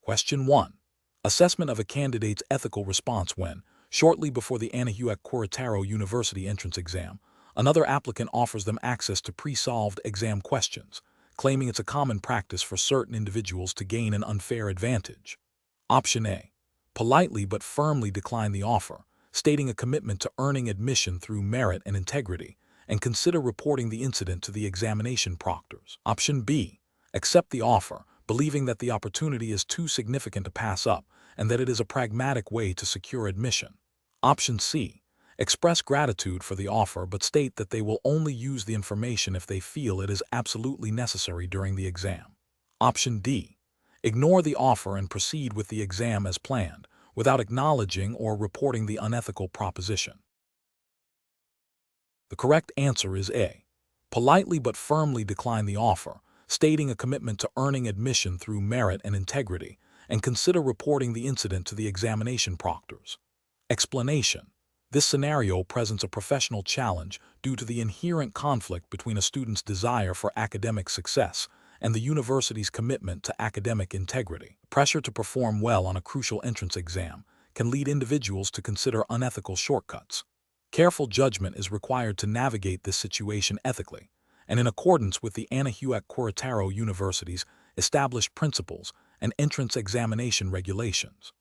Question 1. Assessment of a candidate's ethical response when, shortly before the Anahuac Queretaro University entrance exam, another applicant offers them access to pre-solved exam questions, claiming it's a common practice for certain individuals to gain an unfair advantage. Option A. Politely but firmly decline the offer, stating a commitment to earning admission through merit and integrity, and consider reporting the incident to the examination proctors. Option B. Accept the offer, believing that the opportunity is too significant to pass up and that it is a pragmatic way to secure admission. Option C. Express gratitude for the offer but state that they will only use the information if they feel it is absolutely necessary during the exam. Option D. Ignore the offer and proceed with the exam as planned, without acknowledging or reporting the unethical proposition. The correct answer is A. Politely but firmly decline the offer, stating a commitment to earning admission through merit and integrity, and consider reporting the incident to the examination proctors. Explanation. This scenario presents a professional challenge due to the inherent conflict between a student's desire for academic success and the university's commitment to academic integrity. Pressure to perform well on a crucial entrance exam can lead individuals to consider unethical shortcuts. Careful judgment is required to navigate this situation ethically, and in accordance with the Anahuac Queretaro University's established principles and entrance examination regulations.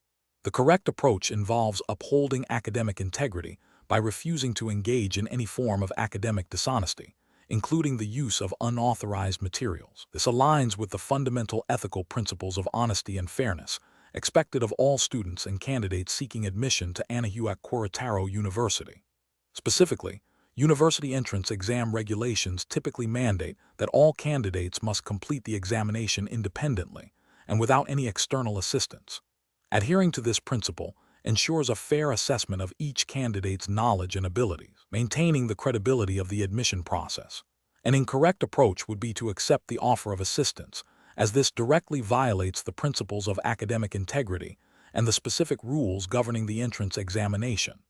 The correct approach involves upholding academic integrity by refusing to engage in any form of academic dishonesty, including the use of unauthorized materials. This aligns with the fundamental ethical principles of honesty and fairness expected of all students and candidates seeking admission to Anahuac Queretaro University. Specifically, university entrance exam regulations typically mandate that all candidates must complete the examination independently and without any external assistance. Adhering to this principle ensures a fair assessment of each candidate's knowledge and abilities, maintaining the credibility of the admission process. An incorrect approach would be to accept the offer of assistance, as this directly violates the principles of academic integrity and the specific rules governing the entrance examination.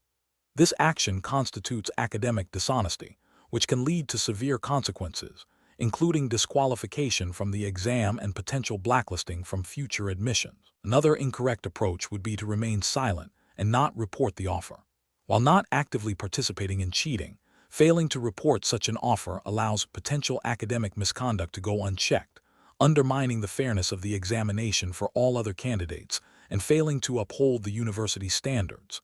This action constitutes academic dishonesty, which can lead to severe consequences, including disqualification from the exam and potential blacklisting from future admissions. Another incorrect approach would be to remain silent and not report the offer. While not actively participating in cheating, failing to report such an offer allows potential academic misconduct to go unchecked, undermining the fairness of the examination for all other candidates and failing to uphold the university's standards.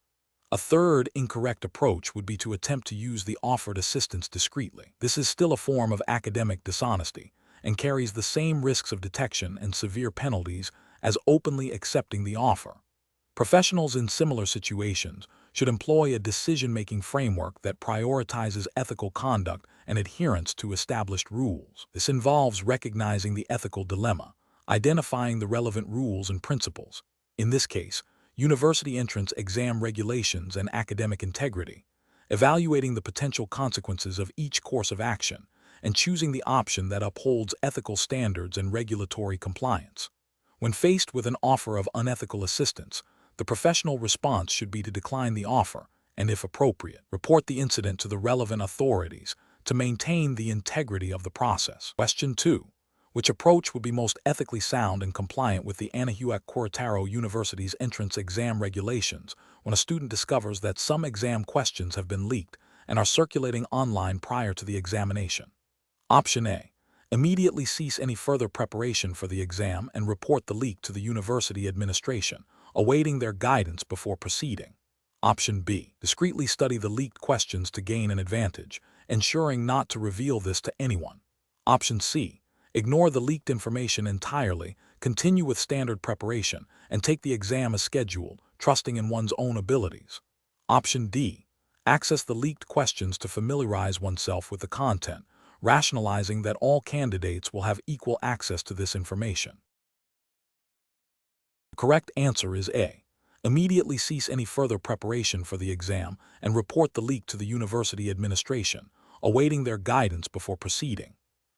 A third incorrect approach would be to attempt to use the offered assistance discreetly. This is still a form of academic dishonesty and carries the same risks of detection and severe penalties as openly accepting the offer. Professionals in similar situations should employ a decision-making framework that prioritizes ethical conduct and adherence to established rules. This involves recognizing the ethical dilemma, identifying the relevant rules and principles, in this case, university entrance exam regulations and academic integrity, evaluating the potential consequences of each course of action, and choosing the option that upholds ethical standards and regulatory compliance. When faced with an offer of unethical assistance, the professional response should be to decline the offer and, if appropriate, report the incident to the relevant authorities to maintain the integrity of the process. Question 2. Which approach would be most ethically sound and compliant with the Anahuac Queretaro University's entrance exam regulations when a student discovers that some exam questions have been leaked and are circulating online prior to the examination? Option A. Immediately cease any further preparation for the exam and report the leak to the university administration, awaiting their guidance before proceeding. Option B. Discreetly study the leaked questions to gain an advantage, ensuring not to reveal this to anyone. Option C. Ignore the leaked information entirely, continue with standard preparation, and take the exam as scheduled, trusting in one's own abilities. Option D. Access the leaked questions to familiarize oneself with the content, rationalizing that all candidates will have equal access to this information. The correct answer is A. Immediately cease any further preparation for the exam and report the leak to the university administration, awaiting their guidance before proceeding.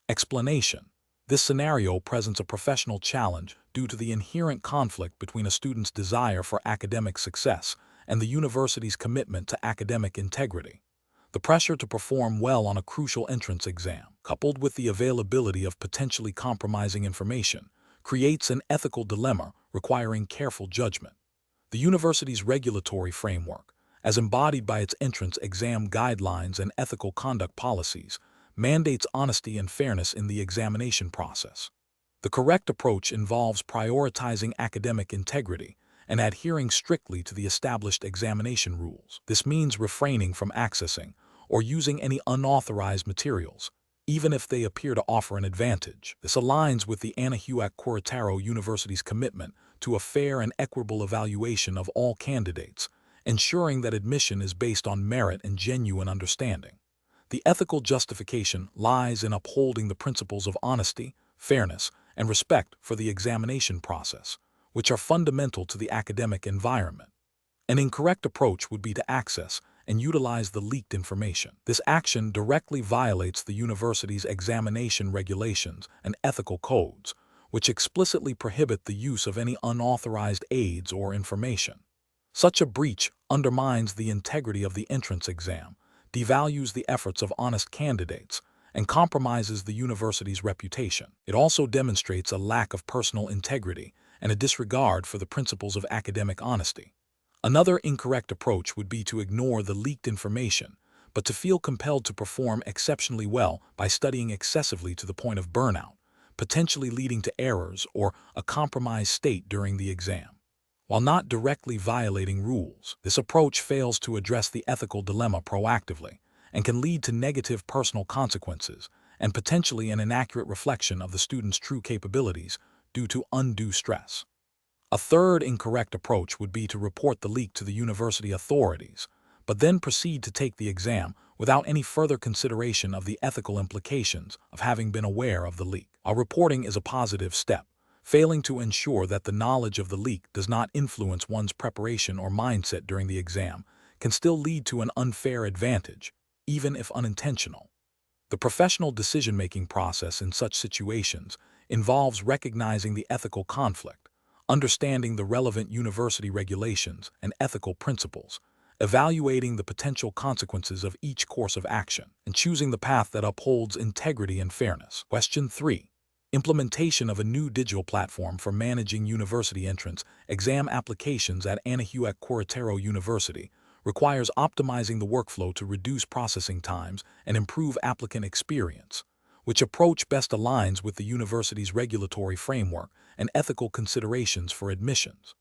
Explanation. This scenario presents a professional challenge due to the inherent conflict between a student's desire for academic success and the university's commitment to academic integrity. The pressure to perform well on a crucial entrance exam, coupled with the availability of potentially compromising information, creates an ethical dilemma requiring careful judgment. The university's regulatory framework, as embodied by its entrance exam guidelines and ethical conduct policies, mandates honesty and fairness in the examination process. The correct approach involves prioritizing academic integrity and adhering strictly to the established examination rules. This means refraining from accessing or using any unauthorized materials, even if they appear to offer an advantage. This aligns with the Anahuac Queretaro University's commitment to a fair and equitable evaluation of all candidates, ensuring that admission is based on merit and genuine understanding. The ethical justification lies in upholding the principles of honesty, fairness, and respect for the examination process, which are fundamental to the academic environment. An incorrect approach would be to access and utilize the leaked information. This action directly violates the university's examination regulations and ethical codes, which explicitly prohibit the use of any unauthorized aids or information. Such a breach undermines the integrity of the entrance exam, devalues the efforts of honest candidates, and compromises the university's reputation. It also demonstrates a lack of personal integrity and a disregard for the principles of academic honesty. Another incorrect approach would be to ignore the leaked information, but to feel compelled to perform exceptionally well by studying excessively to the point of burnout, potentially leading to errors or a compromised state during the exam. While not directly violating rules, this approach fails to address the ethical dilemma proactively and can lead to negative personal consequences and potentially an inaccurate reflection of the student's true capabilities due to undue stress. A third incorrect approach would be to report the leak to the university authorities, but then proceed to take the exam without any further consideration of the ethical implications of having been aware of the leak. Our reporting is a positive step. Failing to ensure that the knowledge of the leak does not influence one's preparation or mindset during the exam can still lead to an unfair advantage, even if unintentional. The professional decision-making process in such situations involves recognizing the ethical conflict, understanding the relevant university regulations and ethical principles, evaluating the potential consequences of each course of action, and choosing the path that upholds integrity and fairness. Question 3. Implementation of a new digital platform for managing university entrance exam applications at Anahuac Queretaro University requires optimizing the workflow to reduce processing times and improve applicant experience. Which approach best aligns with the university's regulatory framework and ethical considerations for admissions?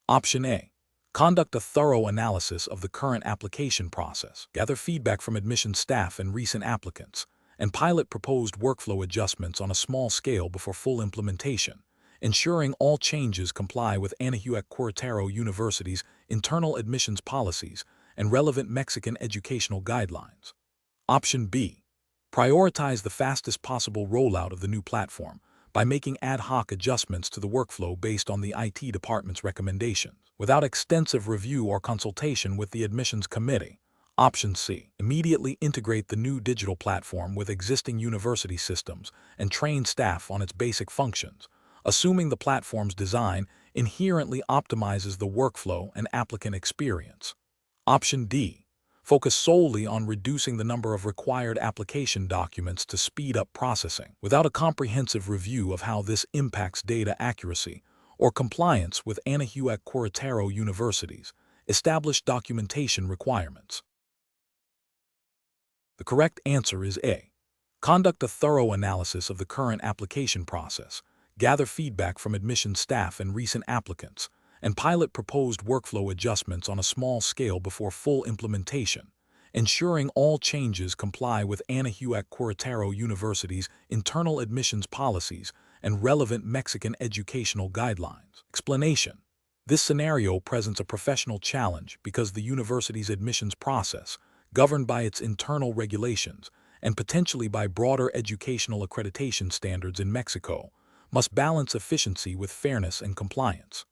Option A. Conduct a thorough analysis of the current application process, gather feedback from admissions staff and recent applicants, and pilot proposed workflow adjustments on a small scale before full implementation, ensuring all changes comply with Anahuac Queretaro University's internal admissions policies and relevant Mexican educational guidelines. Option B. Prioritize the fastest possible rollout of the new platform by making ad hoc adjustments to the workflow based on the IT department's recommendations, without extensive review or consultation with the admissions committee. Option C. Immediately integrate the new digital platform with existing university systems and train staff on its basic functions, assuming the platform's design inherently optimizes the workflow and applicant experience. Option D. Focus solely on reducing the number of required application documents to speed up processing, without a comprehensive review of how this impacts data accuracy or compliance with Anahuac Queretaro University's established documentation requirements. The correct answer is A. Conduct a thorough analysis of the current application process, gather feedback from admissions staff and recent applicants, and pilot proposed workflow adjustments on a small scale before full implementation, ensuring all changes comply with Anahuac Queretaro University's internal admissions policies and relevant Mexican educational guidelines. Explanation: this scenario presents a professional challenge because the university's admissions process, governed by its internal regulations and potentially by broader educational accreditation standards in Mexico, must balance efficiency with fairness and compliance.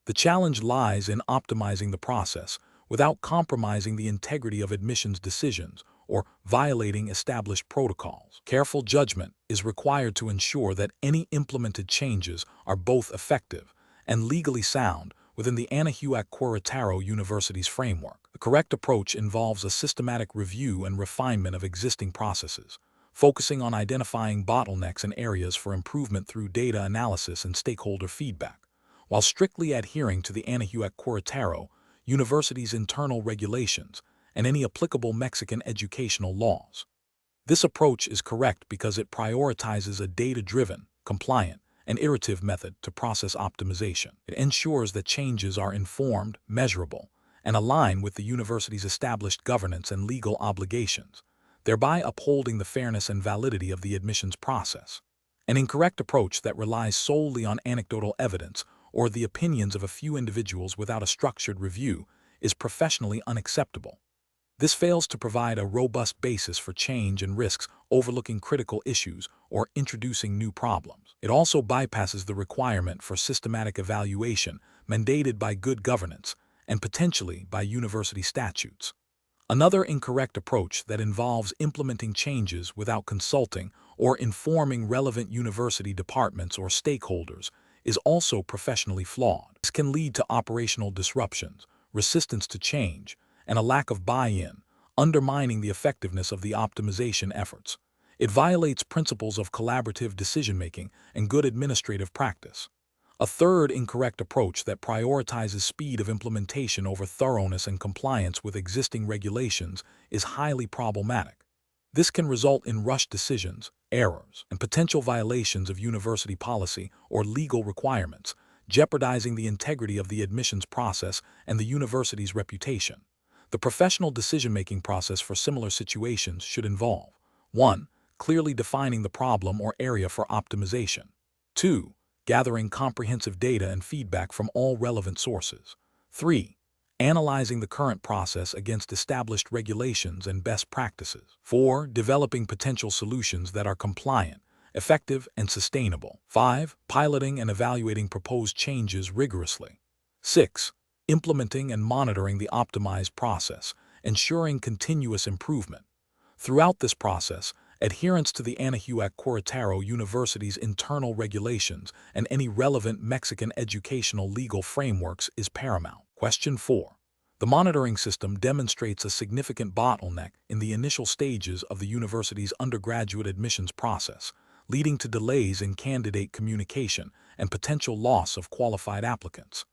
The challenge lies in optimizing the process without compromising the integrity of admissions decisions or violating established protocols. Careful judgment is required to ensure that any implemented changes are both effective and legally sound within the Anahuac Queretaro University's framework. The correct approach involves a systematic review and refinement of existing processes, focusing on identifying bottlenecks and areas for improvement through data analysis and stakeholder feedback, while strictly adhering to the Anahuac Queretaro, university's internal regulations, and any applicable Mexican educational laws. This approach is correct because it prioritizes a data-driven, compliant, and iterative method to process optimization. It ensures that changes are informed, measurable, and align with the university's established governance and legal obligations, thereby upholding the fairness and validity of the admissions process. An incorrect approach that relies solely on anecdotal evidence or the opinions of a few individuals without a structured review is professionally unacceptable. This fails to provide a robust basis for change and risks, overlooking critical issues or introducing new problems. It also bypasses the requirement for systematic evaluation mandated by good governance and potentially by university statutes. Another incorrect approach that involves implementing changes without consulting or informing relevant university departments or stakeholders is also professionally flawed. This can lead to operational disruptions, resistance to change, and a lack of buy-in, undermining the effectiveness of the optimization efforts. It violates principles of collaborative decision-making and good administrative practice. A third incorrect approach that prioritizes speed of implementation over thoroughness and compliance with existing regulations is highly problematic. This can result in rushed decisions, errors, and potential violations of university policy or legal requirements, jeopardizing the integrity of the admissions process and the university's reputation. The professional decision-making process for similar situations should involve 1. Clearly defining the problem or area for optimization. 2. Gathering comprehensive data and feedback from all relevant sources. 3. Analyzing the current process against established regulations and best practices. 4. Developing potential solutions that are compliant, effective, and sustainable. 5. Piloting and evaluating proposed changes rigorously. 6. Implementing and monitoring the optimized process, ensuring continuous improvement. Throughout this process, adherence to the Anahuac Queretaro University's internal regulations and any relevant Mexican educational legal frameworks is paramount. Question 4. The monitoring system demonstrates a significant bottleneck in the initial stages of the university's undergraduate admissions process, leading to delays in candidate communication and potential loss of qualified applicants.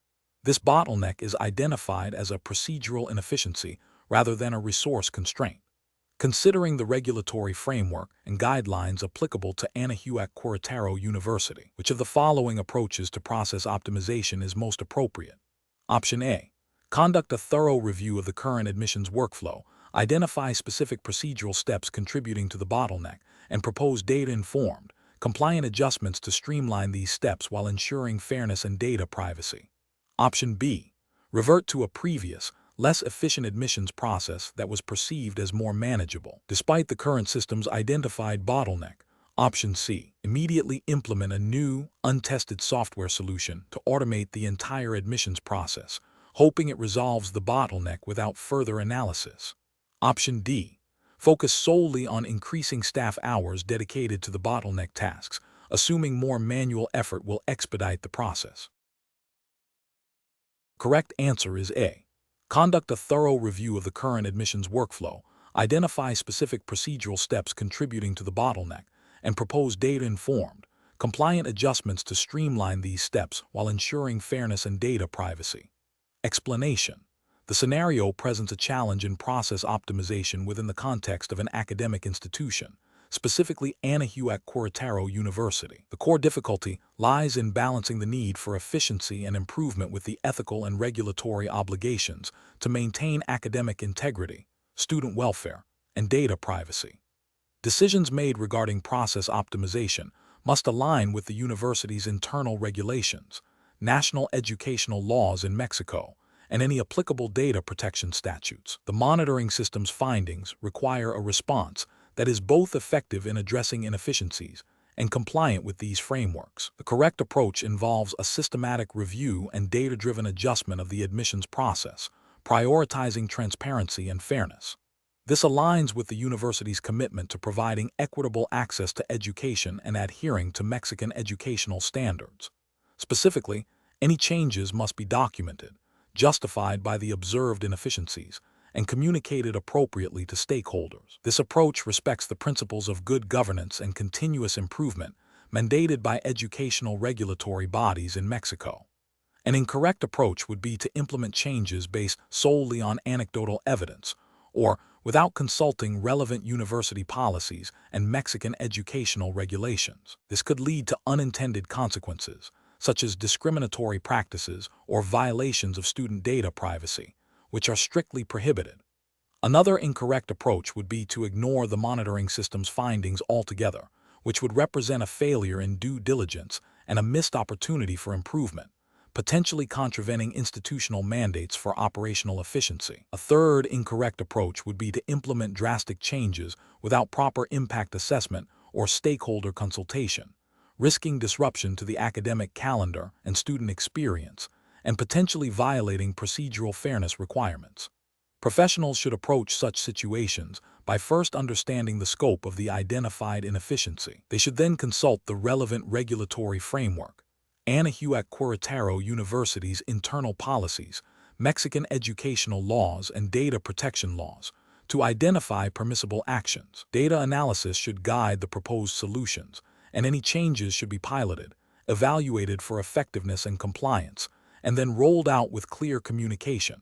This bottleneck is identified as a procedural inefficiency rather than a resource constraint. Considering the regulatory framework and guidelines applicable to Anahuac Queretaro University, which of the following approaches to process optimization is most appropriate? Option A. Conduct a thorough review of the current admissions workflow, identify specific procedural steps contributing to the bottleneck, and propose data-informed, compliant adjustments to streamline these steps while ensuring fairness and data privacy. Option B. Revert to a previous, less efficient admissions process that was perceived as more manageable, despite the current system's identified bottleneck. Option C. Immediately implement a new, untested software solution to automate the entire admissions process, hoping it resolves the bottleneck without further analysis. Option D. Focus solely on increasing staff hours dedicated to the bottleneck tasks, assuming more manual effort will expedite the process. Correct answer is A. Conduct a thorough review of the current admissions workflow, identify specific procedural steps contributing to the bottleneck, and propose data-informed, compliant adjustments to streamline these steps while ensuring fairness and data privacy. Explanation. The scenario presents a challenge in process optimization within the context of an academic institution, specifically Anahuac Queretaro University. The core difficulty lies in balancing the need for efficiency and improvement with the ethical and regulatory obligations to maintain academic integrity, student welfare, and data privacy. Decisions made regarding process optimization must align with the university's internal regulations, national educational laws in Mexico, and any applicable data protection statutes. The monitoring system's findings require a response that is both effective in addressing inefficiencies and compliant with these frameworks. The correct approach involves a systematic review and data-driven adjustment of the admissions process, prioritizing transparency and fairness. This aligns with the university's commitment to providing equitable access to education and adhering to Mexican educational standards. Specifically, any changes must be documented, justified by the observed inefficiencies, and communicated appropriately to stakeholders. This approach respects the principles of good governance and continuous improvement mandated by educational regulatory bodies in Mexico. An incorrect approach would be to implement changes based solely on anecdotal evidence, or without consulting relevant university policies and Mexican educational regulations. This could lead to unintended consequences, such as discriminatory practices or violations of student data privacy, which are strictly prohibited. Another incorrect approach would be to ignore the monitoring system's findings altogether, which would represent a failure in due diligence and a missed opportunity for improvement, potentially contravening institutional mandates for operational efficiency. A third incorrect approach would be to implement drastic changes without proper impact assessment or stakeholder consultation, risking disruption to the academic calendar and student experience, and potentially violating procedural fairness requirements. Professionals should approach such situations by first understanding the scope of the identified inefficiency. They should then consult the relevant regulatory framework, Anahuac Queretaro University's internal policies, Mexican educational laws, and data protection laws, to identify permissible actions. Data analysis should guide the proposed solutions, and any changes should be piloted, evaluated for effectiveness and compliance, and then rolled out with clear communication.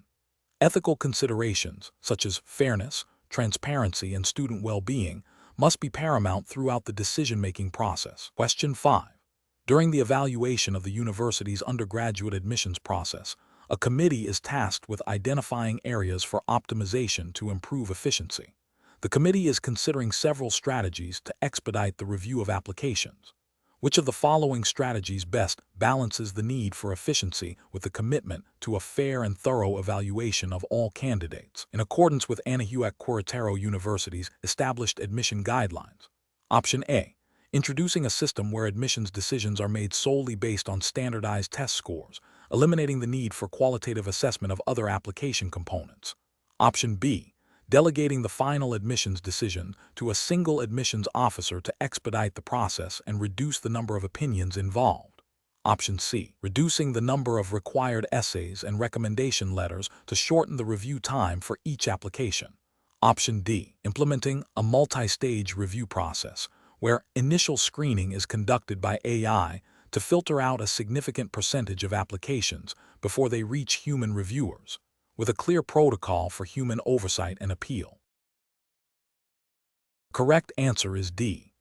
Ethical considerations, such as fairness, transparency, and student well-being, must be paramount throughout the decision-making process. Question 5. During the evaluation of the university's undergraduate admissions process, a committee is tasked with identifying areas for optimization to improve efficiency. The committee is considering several strategies to expedite the review of applications. Which of the following strategies best balances the need for efficiency with the commitment to a fair and thorough evaluation of all candidates, in accordance with Anahuac Queretaro University's established admission guidelines? Option A. Introducing a system where admissions decisions are made solely based on standardized test scores, eliminating the need for qualitative assessment of other application components. Option B. Delegating the final admissions decision to a single admissions officer to expedite the process and reduce the number of opinions involved. Option C. Reducing the number of required essays and recommendation letters to shorten the review time for each application. Option D. Implementing a multi-stage review process, where initial screening is conducted by AI to filter out a significant percentage of applications before they reach human reviewers, with a clear protocol for human oversight and appeal. Correct answer is D.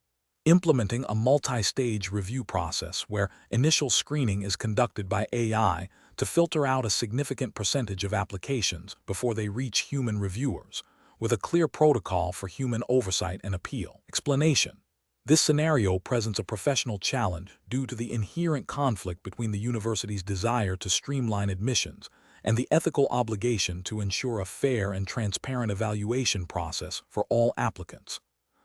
Implementing a multi-stage review process where initial screening is conducted by AI to filter out a significant percentage of applications before they reach human reviewers, with a clear protocol for human oversight and appeal. Explanation. This scenario presents a professional challenge due to the inherent conflict between the university's desire to streamline admissions and the ethical obligation to ensure a fair and transparent evaluation process for all applicants.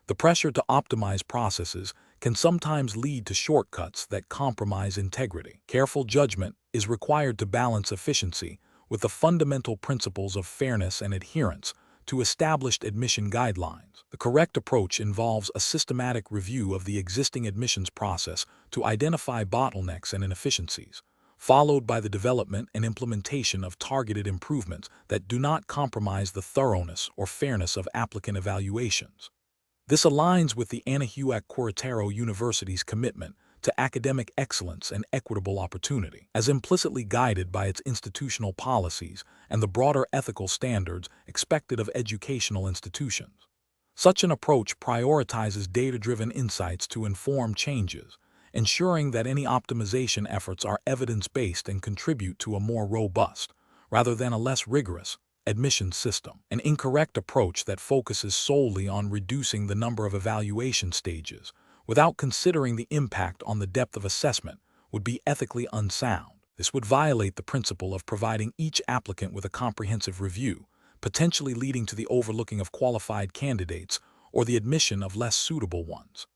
The pressure to optimize processes can sometimes lead to shortcuts that compromise integrity. Careful judgment is required to balance efficiency with the fundamental principles of fairness and adherence to established admission guidelines. The correct approach involves a systematic review of the existing admissions process to identify bottlenecks and inefficiencies, followed by the development and implementation of targeted improvements that do not compromise the thoroughness or fairness of applicant evaluations. This aligns with the Anahuac Queretaro University's commitment to academic excellence and equitable opportunity, as implicitly guided by its institutional policies and the broader ethical standards expected of educational institutions. Such an approach prioritizes data-driven insights to inform changes, ensuring that any optimization efforts are evidence-based and contribute to a more robust, rather than a less rigorous, admissions system. An incorrect approach that focuses solely on reducing the number of evaluation stages without considering the impact on the depth of assessment would be ethically unsound. This would violate the principle of providing each applicant with a comprehensive review, potentially leading to the overlooking of qualified candidates or the admission of less suitable ones.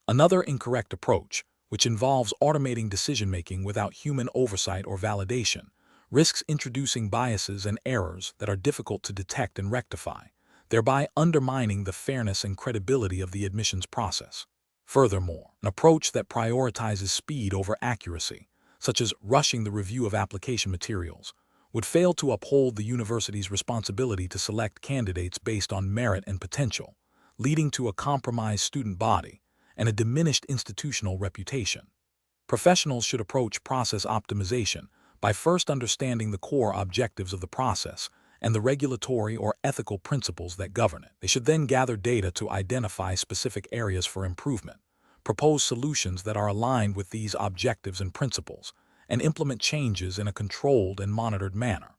Another incorrect approach, which involves automating decision-making without human oversight or validation, risks introducing biases and errors that are difficult to detect and rectify, thereby undermining the fairness and credibility of the admissions process. Furthermore, an approach that prioritizes speed over accuracy, such as rushing the review of application materials, would fail to uphold the university's responsibility to select candidates based on merit and potential, leading to a compromised student body and a diminished institutional reputation. Professionals should approach process optimization by first understanding the core objectives of the process and the regulatory or ethical principles that govern it. They should then gather data to identify specific areas for improvement, propose solutions that are aligned with these objectives and principles, and implement changes in a controlled and monitored manner.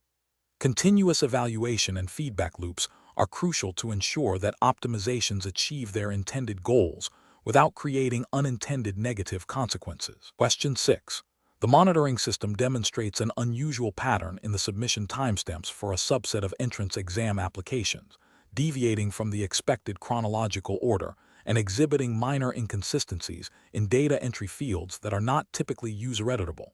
Continuous evaluation and feedback loops are crucial to ensure that optimizations achieve their intended goals without creating unintended negative consequences. Question 6. The monitoring system demonstrates an unusual pattern in the submission timestamps for a subset of entrance exam applications, deviating from the expected chronological order and exhibiting minor inconsistencies in data entry fields that are not typically user-editable.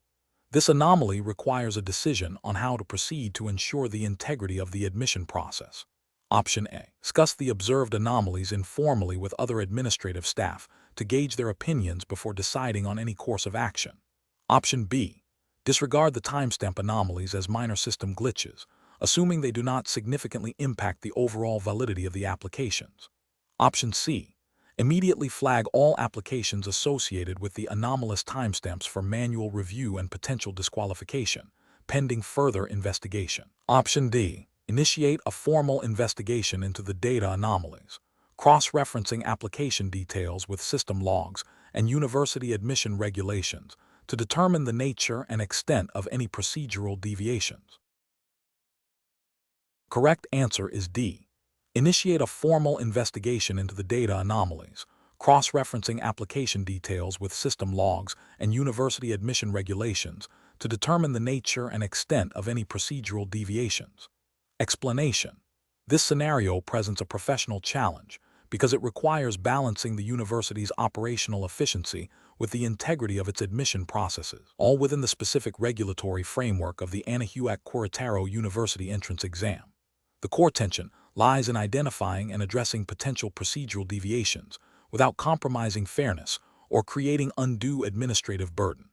This anomaly requires a decision on how to proceed to ensure the integrity of the admission process. Option A. Discuss the observed anomalies informally with other administrative staff to gauge their opinions before deciding on any course of action. Option B. Disregard the timestamp anomalies as minor system glitches, assuming they do not significantly impact the overall validity of the applications. Option C. Immediately flag all applications associated with the anomalous timestamps for manual review and potential disqualification, pending further investigation. Option D. Initiate a formal investigation into the data anomalies, cross-referencing application details with system logs and university admission regulations to determine the nature and extent of any procedural deviations. Correct answer is D. Initiate a formal investigation into the data anomalies, cross-referencing application details with system logs and university admission regulations to determine the nature and extent of any procedural deviations. Explanation. This scenario presents a professional challenge because it requires balancing the university's operational efficiency with the integrity of its admission processes, all within the specific regulatory framework of the Anahuac Queretaro University entrance exam. The core tension lies in identifying and addressing potential procedural deviations without compromising fairness or creating undue administrative burden.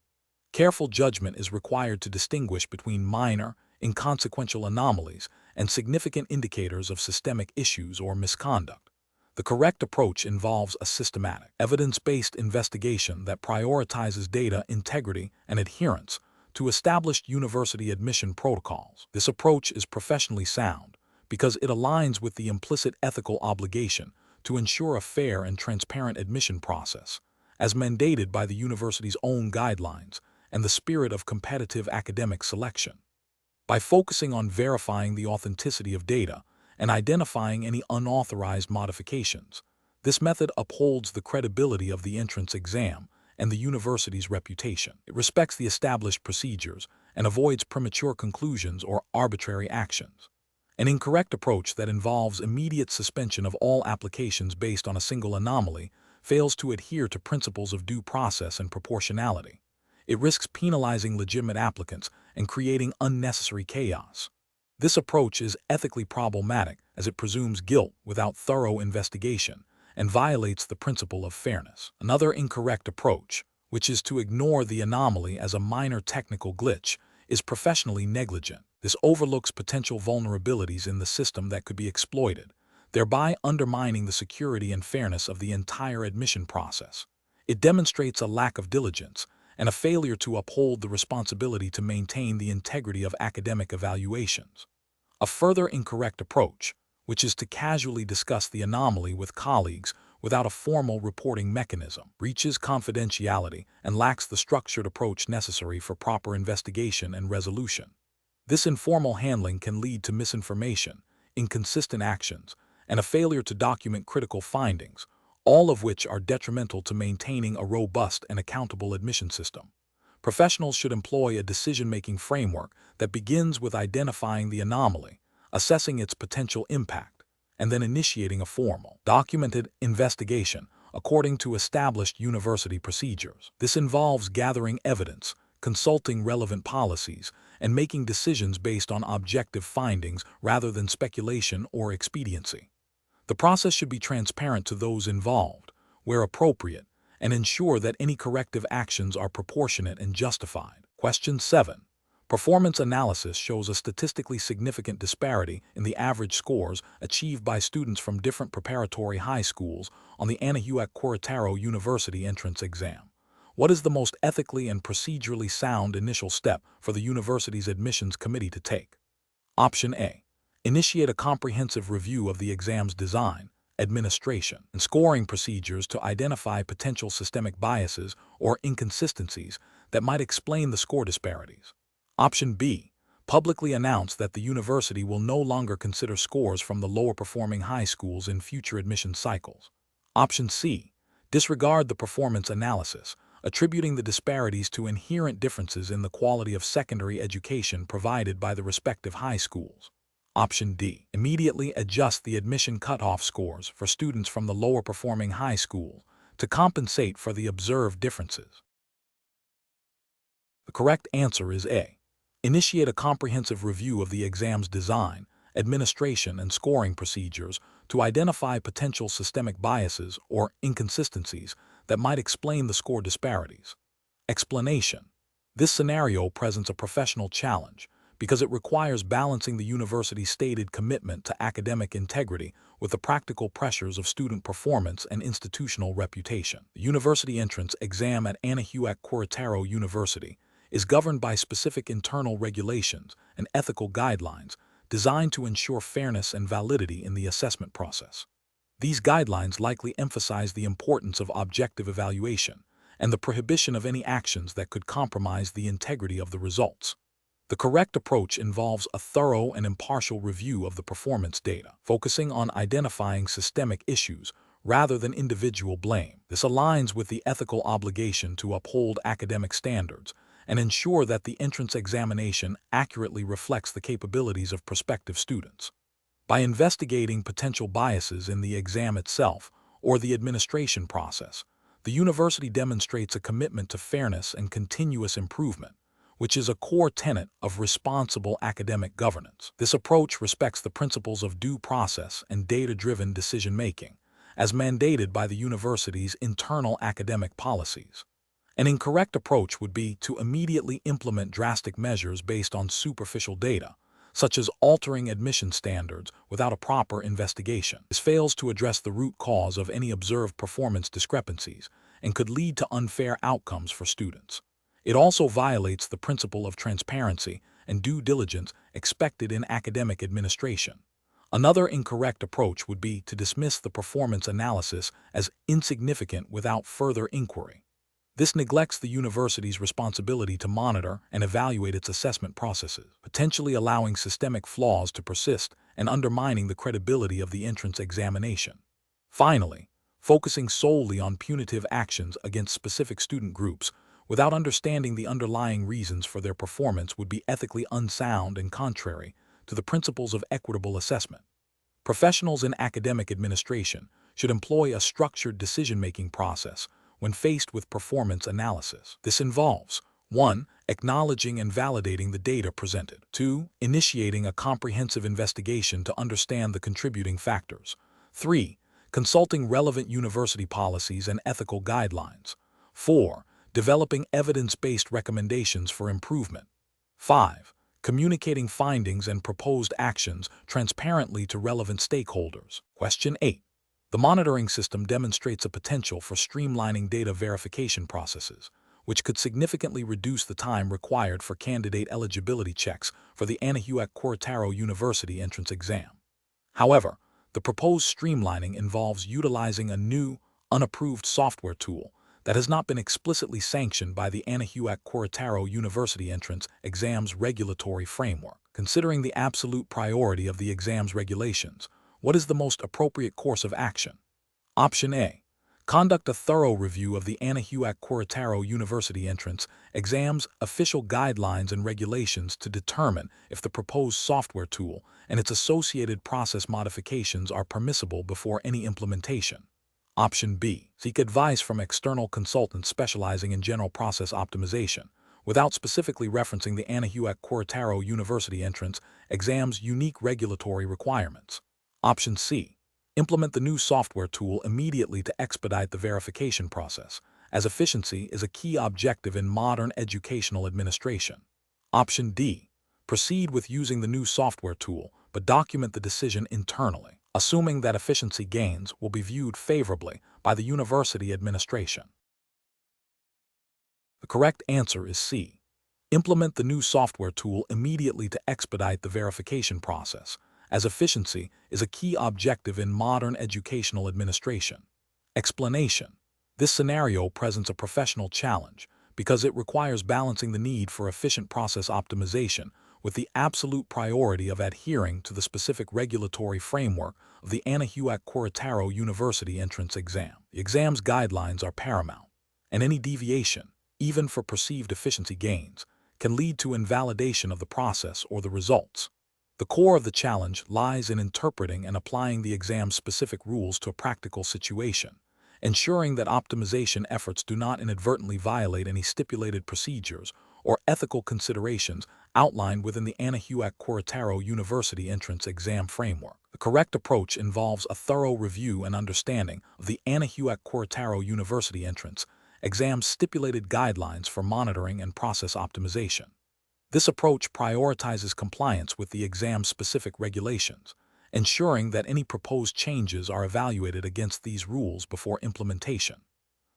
Careful judgment is required to distinguish between minor, inconsequential anomalies and significant indicators of systemic issues or misconduct. The correct approach involves a systematic, evidence-based investigation that prioritizes data integrity and adherence to established university admission protocols. This approach is professionally sound because it aligns with the implicit ethical obligation to ensure a fair and transparent admission process, as mandated by the university's own guidelines and the spirit of competitive academic selection. By focusing on verifying the authenticity of data and identifying any unauthorized modifications, this method upholds the credibility of the entrance exam and the university's reputation. It respects the established procedures and avoids premature conclusions or arbitrary actions. An incorrect approach that involves immediate suspension of all applications based on a single anomaly fails to adhere to principles of due process and proportionality. It risks penalizing legitimate applicants and creating unnecessary chaos. This approach is ethically problematic as it presumes guilt without thorough investigation and violates the principle of fairness. Another incorrect approach, which is to ignore the anomaly as a minor technical glitch, is professionally negligent. This overlooks potential vulnerabilities in the system that could be exploited, thereby undermining the security and fairness of the entire admission process. It demonstrates a lack of diligence and a failure to uphold the responsibility to maintain the integrity of academic evaluations. A further incorrect approach, which is to casually discuss the anomaly with colleagues without a formal reporting mechanism, breaches confidentiality and lacks the structured approach necessary for proper investigation and resolution. This informal handling can lead to misinformation, inconsistent actions, and a failure to document critical findings, all of which are detrimental to maintaining a robust and accountable admission system. Professionals should employ a decision-making framework that begins with identifying the anomaly, assessing its potential impact, and then initiating a formal, documented investigation according to established university procedures. This involves gathering evidence, consulting relevant policies, and making decisions based on objective findings rather than speculation or expediency. The process should be transparent to those involved, where appropriate, and ensure that any corrective actions are proportionate and justified. Question 7. Performance analysis shows a statistically significant disparity in the average scores achieved by students from different preparatory high schools on the Anahuac Queretaro University entrance exam. What is the most ethically and procedurally sound initial step for the university's admissions committee to take? Option A. Initiate a comprehensive review of the exam's design, administration, and scoring procedures to identify potential systemic biases or inconsistencies that might explain the score disparities. Option B. Publicly announce that the university will no longer consider scores from the lower-performing high schools in future admission cycles. Option C. Disregard the performance analysis, attributing the disparities to inherent differences in the quality of secondary education provided by the respective high schools. Option D. Immediately adjust the admission cutoff scores for students from the lower-performing high school to compensate for the observed differences. The correct answer is A. Initiate a comprehensive review of the exam's design, administration, and scoring procedures to identify potential systemic biases or inconsistencies that might explain the score disparities. Explanation. This scenario presents a professional challenge because it requires balancing the university's stated commitment to academic integrity with the practical pressures of student performance and institutional reputation. The university entrance exam at Anahuac Queretaro University is governed by specific internal regulations and ethical guidelines designed to ensure fairness and validity in the assessment process. These guidelines likely emphasize the importance of objective evaluation and the prohibition of any actions that could compromise the integrity of the results. The correct approach involves a thorough and impartial review of the performance data, focusing on identifying systemic issues rather than individual blame. This aligns with the ethical obligation to uphold academic standards and ensure that the entrance examination accurately reflects the capabilities of prospective students. By investigating potential biases in the exam itself or the administration process, the university demonstrates a commitment to fairness and continuous improvement, which is a core tenet of responsible academic governance. This approach respects the principles of due process and data-driven decision-making, as mandated by the university's internal academic policies. An incorrect approach would be to immediately implement drastic measures based on superficial data, such as altering admission standards without a proper investigation. This fails to address the root cause of any observed performance discrepancies and could lead to unfair outcomes for students. It also violates the principle of transparency and due diligence expected in academic administration. Another incorrect approach would be to dismiss the performance analysis as insignificant without further inquiry. This neglects the university's responsibility to monitor and evaluate its assessment processes, potentially allowing systemic flaws to persist and undermining the credibility of the entrance examination. Finally, focusing solely on punitive actions against specific student groups without understanding the underlying reasons for their performance would be ethically unsound and contrary to the principles of equitable assessment. Professionals in academic administration should employ a structured decision-making process when faced with performance analysis. This involves 1. Acknowledging and validating the data presented. 2. Initiating a comprehensive investigation to understand the contributing factors. 3. Consulting relevant university policies and ethical guidelines. 4. Developing evidence-based recommendations for improvement. 5. Communicating findings and proposed actions transparently to relevant stakeholders. Question 8. The monitoring system demonstrates a potential for streamlining data verification processes, which could significantly reduce the time required for candidate eligibility checks for the Anahuac Queretaro University entrance exam. However, the proposed streamlining involves utilizing a new, unapproved software tool that has not been explicitly sanctioned by the Anahuac Queretaro University entrance exam's regulatory framework. Considering the absolute priority of the exam's regulations, what is the most appropriate course of action? Option A. Conduct a thorough review of the Anahuac Queretaro University entrance exam's official guidelines and regulations to determine if the proposed software tool and its associated process modifications are permissible before any implementation. Option B. Seek advice from external consultants specializing in general process optimization, without specifically referencing the Anahuac Queretaro University entrance exam's unique regulatory requirements. Option C. Implement the new software tool immediately to expedite the verification process, as efficiency is a key objective in modern educational administration. Option D. Proceed with using the new software tool, but document the decision internally, assuming that efficiency gains will be viewed favorably by the university administration. The correct answer is C. Implement the new software tool immediately to expedite the verification process, as efficiency is a key objective in modern educational administration. Explanation. This scenario presents a professional challenge because it requires balancing the need for efficient process optimization with the absolute priority of adhering to the specific regulatory framework of the Anahuac Queretaro University entrance exam. The exam's guidelines are paramount, and any deviation, even for perceived efficiency gains, can lead to invalidation of the process or the results. The core of the challenge lies in interpreting and applying the exam's specific rules to a practical situation, ensuring that optimization efforts do not inadvertently violate any stipulated procedures or ethical considerations outlined within the Anahuac Queretaro University entrance exam framework. The correct approach involves a thorough review and understanding of the Anahuac Queretaro University entrance exam's stipulated guidelines for monitoring and process optimization. This approach prioritizes compliance with the exam's specific regulations, ensuring that any proposed changes are evaluated against these rules before implementation.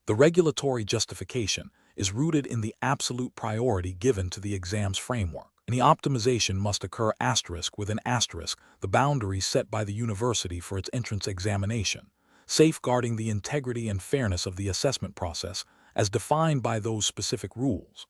The regulatory justification is rooted in the absolute priority given to the exam's framework. Any optimization must occur with an asterisk the boundaries set by the university for its entrance examination, safeguarding the integrity and fairness of the assessment process as defined by those specific rules.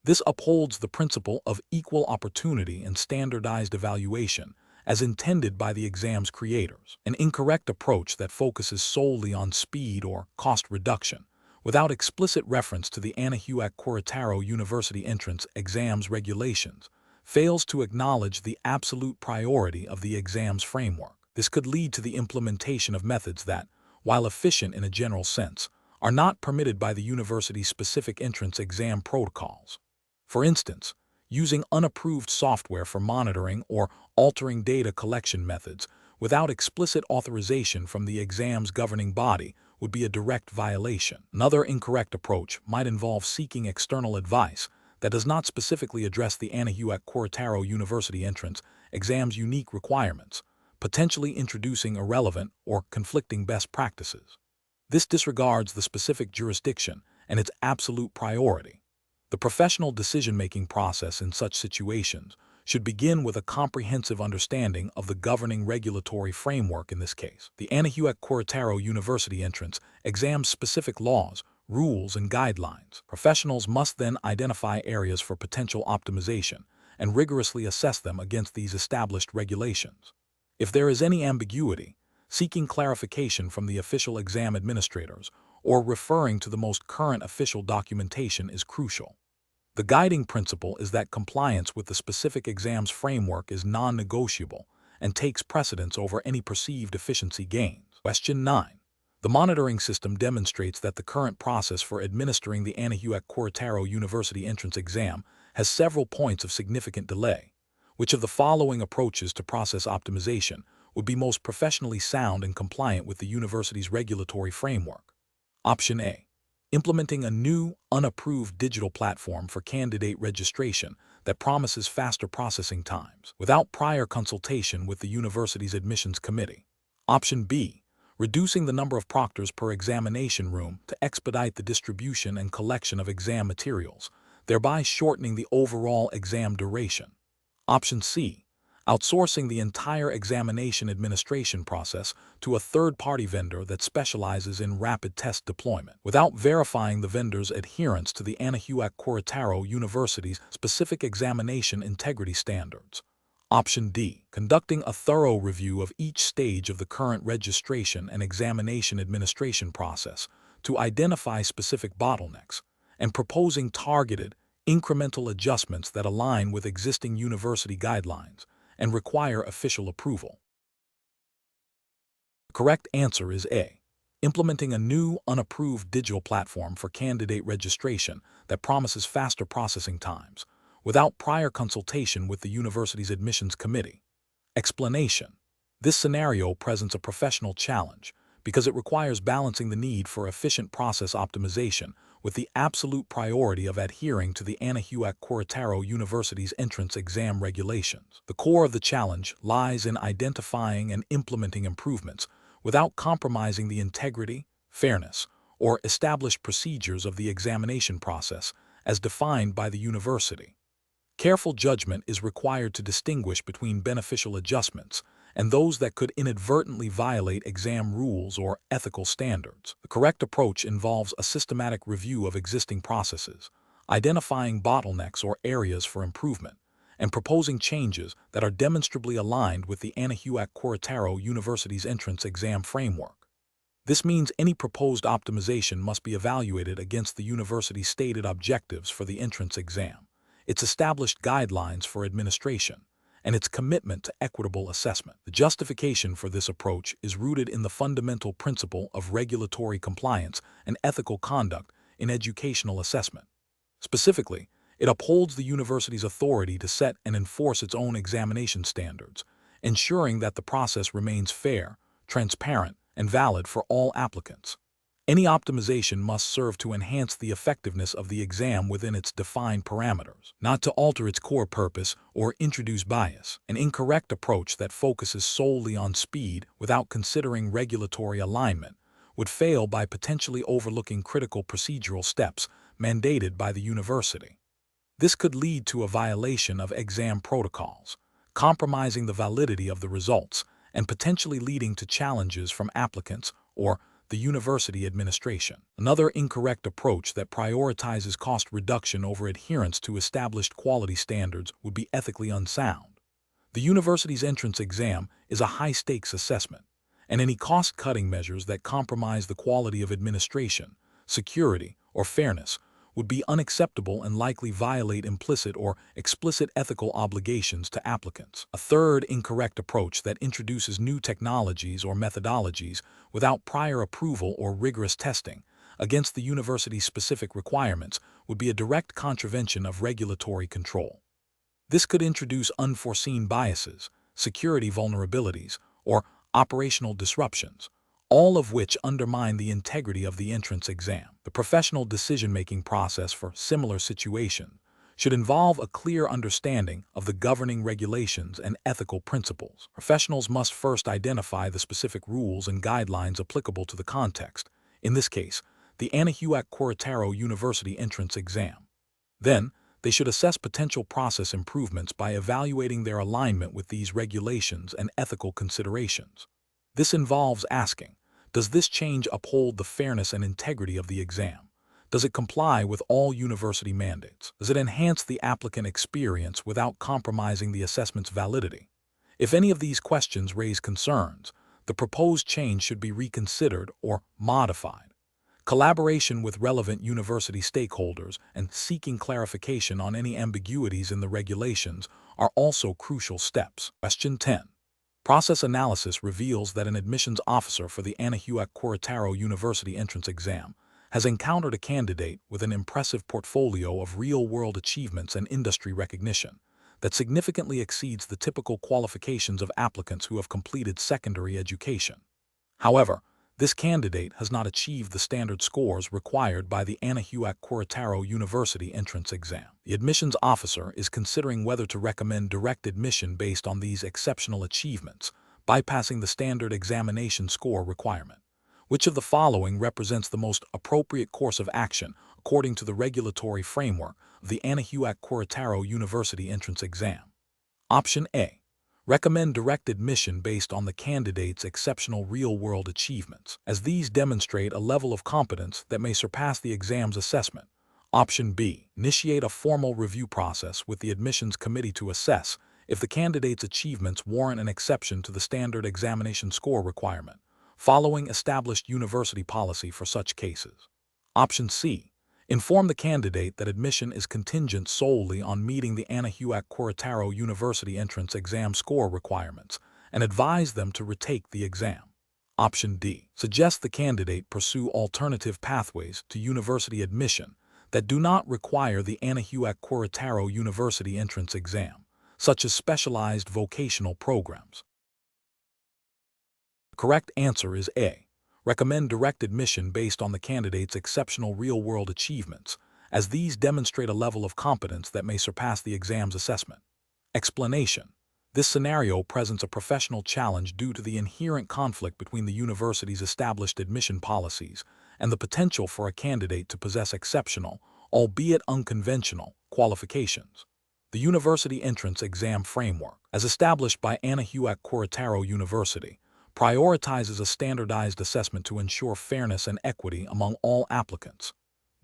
This upholds the principle of equal opportunity and standardized evaluation as intended by the exam's creators. An incorrect approach that focuses solely on speed or cost reduction, without explicit reference to the Anahuac Queretaro University entrance exam's regulations, fails to acknowledge the absolute priority of the exam's framework. This could lead to the implementation of methods that, while efficient in a general sense, are not permitted by the university's specific entrance exam protocols. For instance, using unapproved software for monitoring or altering data collection methods without explicit authorization from the exam's governing body would be a direct violation. Another incorrect approach might involve seeking external advice that does not specifically address the Anahuac Queretaro University entrance exam's unique requirements, potentially introducing irrelevant or conflicting best practices. This disregards the specific jurisdiction and its absolute priority. The professional decision-making process in such situations should begin with a comprehensive understanding of the governing regulatory framework in this case. The Anahuac Queretaro University entrance exam's specific laws, rules, and guidelines. Professionals must then identify areas for potential optimization and rigorously assess them against these established regulations. If there is any ambiguity, seeking clarification from the official exam administrators or referring to the most current official documentation is crucial. The guiding principle is that compliance with the specific exam's framework is non-negotiable and takes precedence over any perceived efficiency gains. Question 9. The monitoring system demonstrates that the current process for administering the Anahuac Queretaro University entrance exam has several points of significant delay. Which of the following approaches to process optimization would be most professionally sound and compliant with the university's regulatory framework? Option A. Implementing a new, unapproved digital platform for candidate registration that promises faster processing times, without prior consultation with the university's admissions committee. Option B. Reducing the number of proctors per examination room to expedite the distribution and collection of exam materials, thereby shortening the overall exam duration. Option C. Outsourcing the entire examination administration process to a third-party vendor that specializes in rapid test deployment, without verifying the vendor's adherence to the Anahuac Queretaro University's specific examination integrity standards. Option D. Conducting a thorough review of each stage of the current registration and examination administration process to identify specific bottlenecks and proposing targeted, incremental adjustments that align with existing university guidelines and require official approval. The correct answer is A. Implementing a new, unapproved digital platform for candidate registration that promises faster processing times, without prior consultation with the university's admissions committee. Explanation. This scenario presents a professional challenge because it requires balancing the need for efficient process optimization with the absolute priority of adhering to the Anahuac Queretaro University's entrance exam regulations. The core of the challenge lies in identifying and implementing improvements without compromising the integrity, fairness, or established procedures of the examination process as defined by the university. Careful judgment is required to distinguish between beneficial adjustments and those that could inadvertently violate exam rules or ethical standards. The correct approach involves a systematic review of existing processes, identifying bottlenecks or areas for improvement, and proposing changes that are demonstrably aligned with the Anahuac Queretaro University's entrance exam framework. This means any proposed optimization must be evaluated against the university's stated objectives for the entrance exam, its established guidelines for administration, and its commitment to equitable assessment. The justification for this approach is rooted in the fundamental principle of regulatory compliance and ethical conduct in educational assessment. Specifically, it upholds the university's authority to set and enforce its own examination standards, ensuring that the process remains fair, transparent, and valid for all applicants. Any optimization must serve to enhance the effectiveness of the exam within its defined parameters, not to alter its core purpose or introduce bias. An incorrect approach that focuses solely on speed without considering regulatory alignment would fail by potentially overlooking critical procedural steps mandated by the university. This could lead to a violation of exam protocols, compromising the validity of the results, and potentially leading to challenges from applicants or the university administration. Another incorrect approach that prioritizes cost reduction over adherence to established quality standards would be ethically unsound. The university's entrance exam is a high-stakes assessment, and any cost-cutting measures that compromise the quality of administration, security, or fairness would be unacceptable and likely violate implicit or explicit ethical obligations to applicants. A third incorrect approach that introduces new technologies or methodologies without prior approval or rigorous testing against the university's specific requirements would be a direct contravention of regulatory control. This could introduce unforeseen biases, security vulnerabilities, or operational disruptions, all of which undermine the integrity of the entrance exam. The professional decision-making process for similar situations should involve a clear understanding of the governing regulations and ethical principles. Professionals must first identify the specific rules and guidelines applicable to the context, in this case, the Anahuac Queretaro University entrance exam. Then, they should assess potential process improvements by evaluating their alignment with these regulations and ethical considerations. This involves asking, does this change uphold the fairness and integrity of the exam? Does it comply with all university mandates? Does it enhance the applicant experience without compromising the assessment's validity? If any of these questions raise concerns, the proposed change should be reconsidered or modified. Collaboration with relevant university stakeholders and seeking clarification on any ambiguities in the regulations are also crucial steps. Question 10. Process analysis reveals that an admissions officer for the Anahuac Queretaro University entrance exam has encountered a candidate with an impressive portfolio of real-world achievements and industry recognition that significantly exceeds the typical qualifications of applicants who have completed secondary education. However, this candidate has not achieved the standard scores required by the Anahuac Queretaro University entrance exam. The admissions officer is considering whether to recommend direct admission based on these exceptional achievements, bypassing the standard examination score requirement. Which of the following represents the most appropriate course of action according to the regulatory framework of the Anahuac Queretaro University entrance exam? Option A. Recommend direct admission based on the candidate's exceptional real-world achievements, as these demonstrate a level of competence that may surpass the exam's assessment. Option B. Initiate a formal review process with the admissions committee to assess if the candidate's achievements warrant an exception to the standard examination score requirement, following established university policy for such cases. Option C. Inform the candidate that admission is contingent solely on meeting the Anahuac Queretaro University entrance exam score requirements and advise them to retake the exam. Option D. Suggest the candidate pursue alternative pathways to university admission that do not require the Anahuac Queretaro University entrance exam, such as specialized vocational programs. The correct answer is A. recommend direct admission based on the candidate's exceptional real-world achievements, as these demonstrate a level of competence that may surpass the exam's assessment. Explanation: this scenario presents a professional challenge due to the inherent conflict between the university's established admission policies and the potential for a candidate to possess exceptional, albeit unconventional, qualifications. The University Entrance Exam Framework, as established by Anahuac Queretaro University, prioritizes a standardized assessment to ensure fairness and equity among all applicants.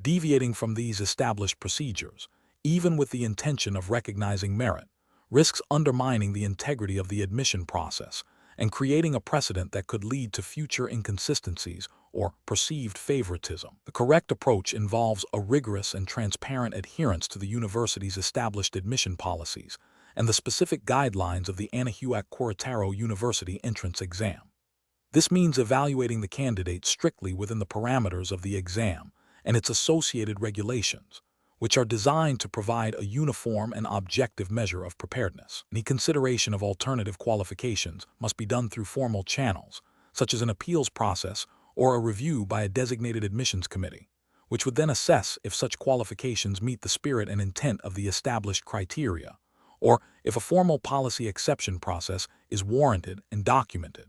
Deviating from these established procedures, even with the intention of recognizing merit, risks undermining the integrity of the admission process and creating a precedent that could lead to future inconsistencies or perceived favoritism. The correct approach involves a rigorous and transparent adherence to the university's established admission policies and the specific guidelines of the Anahuac Queretaro University entrance exam. This means evaluating the candidate strictly within the parameters of the exam and its associated regulations, which are designed to provide a uniform and objective measure of preparedness. Any consideration of alternative qualifications must be done through formal channels, such as an appeals process or a review by a designated admissions committee, which would then assess if such qualifications meet the spirit and intent of the established criteria, or if a formal policy exception process is warranted and documented.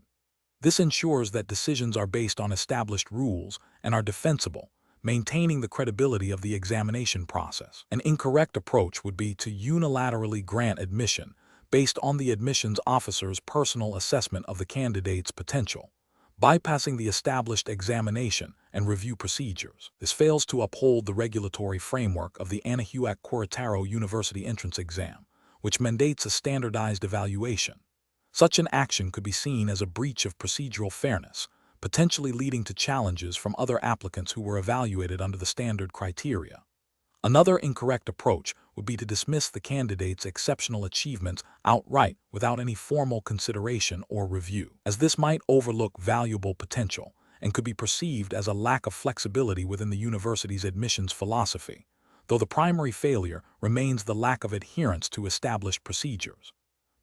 This ensures that decisions are based on established rules and are defensible, maintaining the credibility of the examination process. An incorrect approach would be to unilaterally grant admission based on the admissions officer's personal assessment of the candidate's potential, bypassing the established examination and review procedures. This fails to uphold the regulatory framework of the Anahuac Queretaro University entrance exam, which mandates a standardized evaluation. Such an action could be seen as a breach of procedural fairness, potentially leading to challenges from other applicants who were evaluated under the standard criteria. Another incorrect approach would be to dismiss the candidate's exceptional achievements outright without any formal consideration or review, as this might overlook valuable potential and could be perceived as a lack of flexibility within the university's admissions philosophy, though the primary failure remains the lack of adherence to established procedures.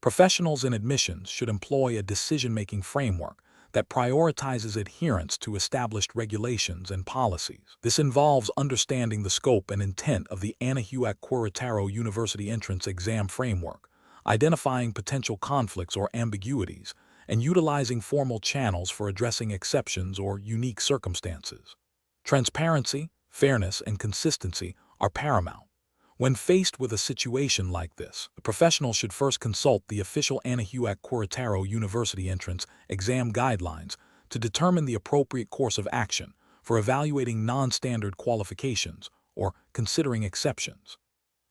Professionals in admissions should employ a decision-making framework that prioritizes adherence to established regulations and policies. This involves understanding the scope and intent of the Anahuac Queretaro University entrance exam framework, identifying potential conflicts or ambiguities, and utilizing formal channels for addressing exceptions or unique circumstances. Transparency, fairness, and consistency are paramount. When faced with a situation like this, the professional should first consult the official Anahuac Queretaro University entrance exam guidelines to determine the appropriate course of action for evaluating non-standard qualifications or considering exceptions.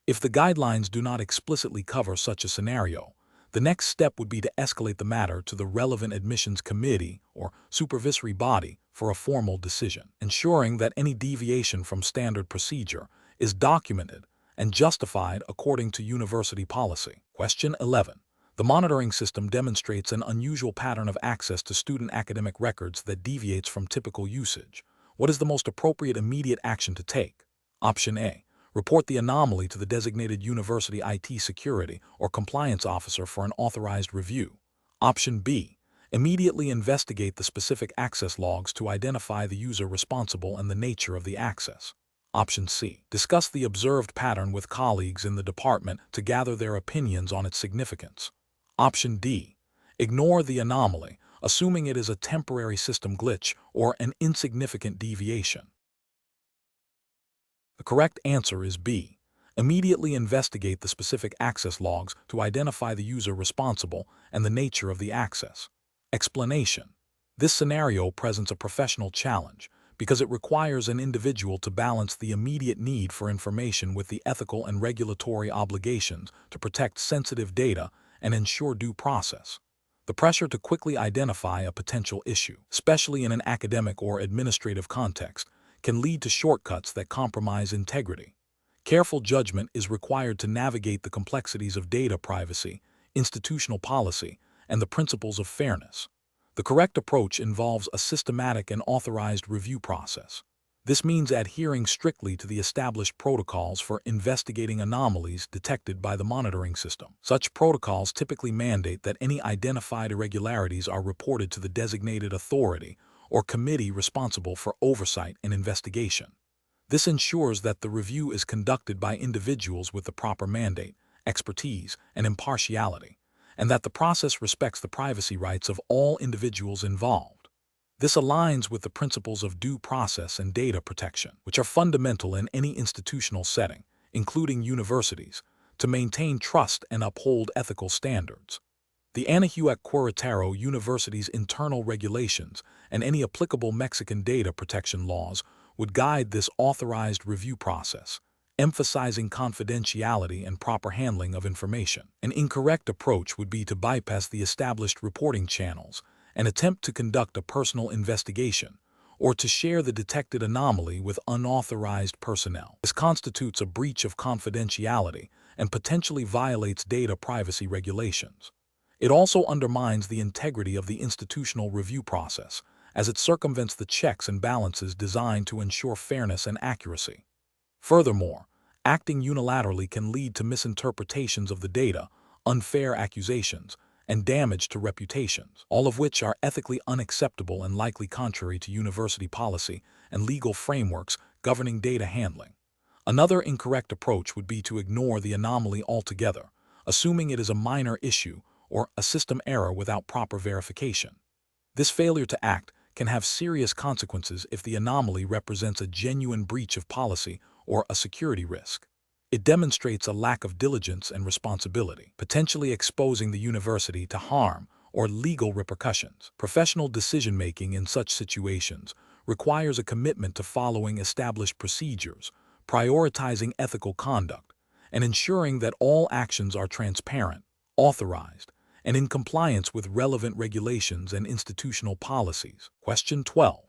If the guidelines do not explicitly cover such a scenario, the next step would be to escalate the matter to the relevant admissions committee or supervisory body for a formal decision, ensuring that any deviation from standard procedure is documented and justified according to university policy. Question 11. The monitoring system demonstrates an unusual pattern of access to student academic records that deviates from typical usage. What is the most appropriate immediate action to take? Option A. Report the anomaly to the designated university IT security or compliance officer for an authorized review. Option B. Immediately investigate the specific access logs to identify the user responsible and the nature of the access. Option C. Discuss the observed pattern with colleagues in the department to gather their opinions on its significance. Option D. Ignore the anomaly, assuming it is a temporary system glitch or an insignificant deviation. The correct answer is B. Immediately investigate the specific access logs to identify the user responsible and the nature of the access. Explanation: this scenario presents a professional challenge because it requires an individual to balance the immediate need for information with the ethical and regulatory obligations to protect sensitive data and ensure due process. The pressure to quickly identify a potential issue, especially in an academic or administrative context, can lead to shortcuts that compromise integrity. Careful judgment is required to navigate the complexities of data privacy, institutional policy, and the principles of fairness. The correct approach involves a systematic and authorized review process. This means adhering strictly to the established protocols for investigating anomalies detected by the monitoring system. Such protocols typically mandate that any identified irregularities are reported to the designated authority or committee responsible for oversight and investigation. This ensures that the review is conducted by individuals with the proper mandate, expertise, and impartiality, and that the process respects the privacy rights of all individuals involved. This aligns with the principles of due process and data protection, which are fundamental in any institutional setting, including universities, to maintain trust and uphold ethical standards. The Anahuac Queretaro University's internal regulations and any applicable Mexican data protection laws would guide this authorized review process, emphasizing confidentiality and proper handling of information. An incorrect approach would be to bypass the established reporting channels and attempt to conduct a personal investigation, or to share the detected anomaly with unauthorized personnel. This constitutes a breach of confidentiality and potentially violates data privacy regulations. It also undermines the integrity of the institutional review process, as it circumvents the checks and balances designed to ensure fairness and accuracy. Furthermore, acting unilaterally can lead to misinterpretations of the data, unfair accusations, and damage to reputations, all of which are ethically unacceptable and likely contrary to university policy and legal frameworks governing data handling. Another incorrect approach would be to ignore the anomaly altogether, assuming it is a minor issue or a system error without proper verification. This failure to act can have serious consequences if the anomaly represents a genuine breach of policy or a security risk. It demonstrates a lack of diligence and responsibility, potentially exposing the university to harm or legal repercussions. Professional decision-making in such situations requires a commitment to following established procedures, prioritizing ethical conduct, and ensuring that all actions are transparent, authorized, and in compliance with relevant regulations and institutional policies. Question 12.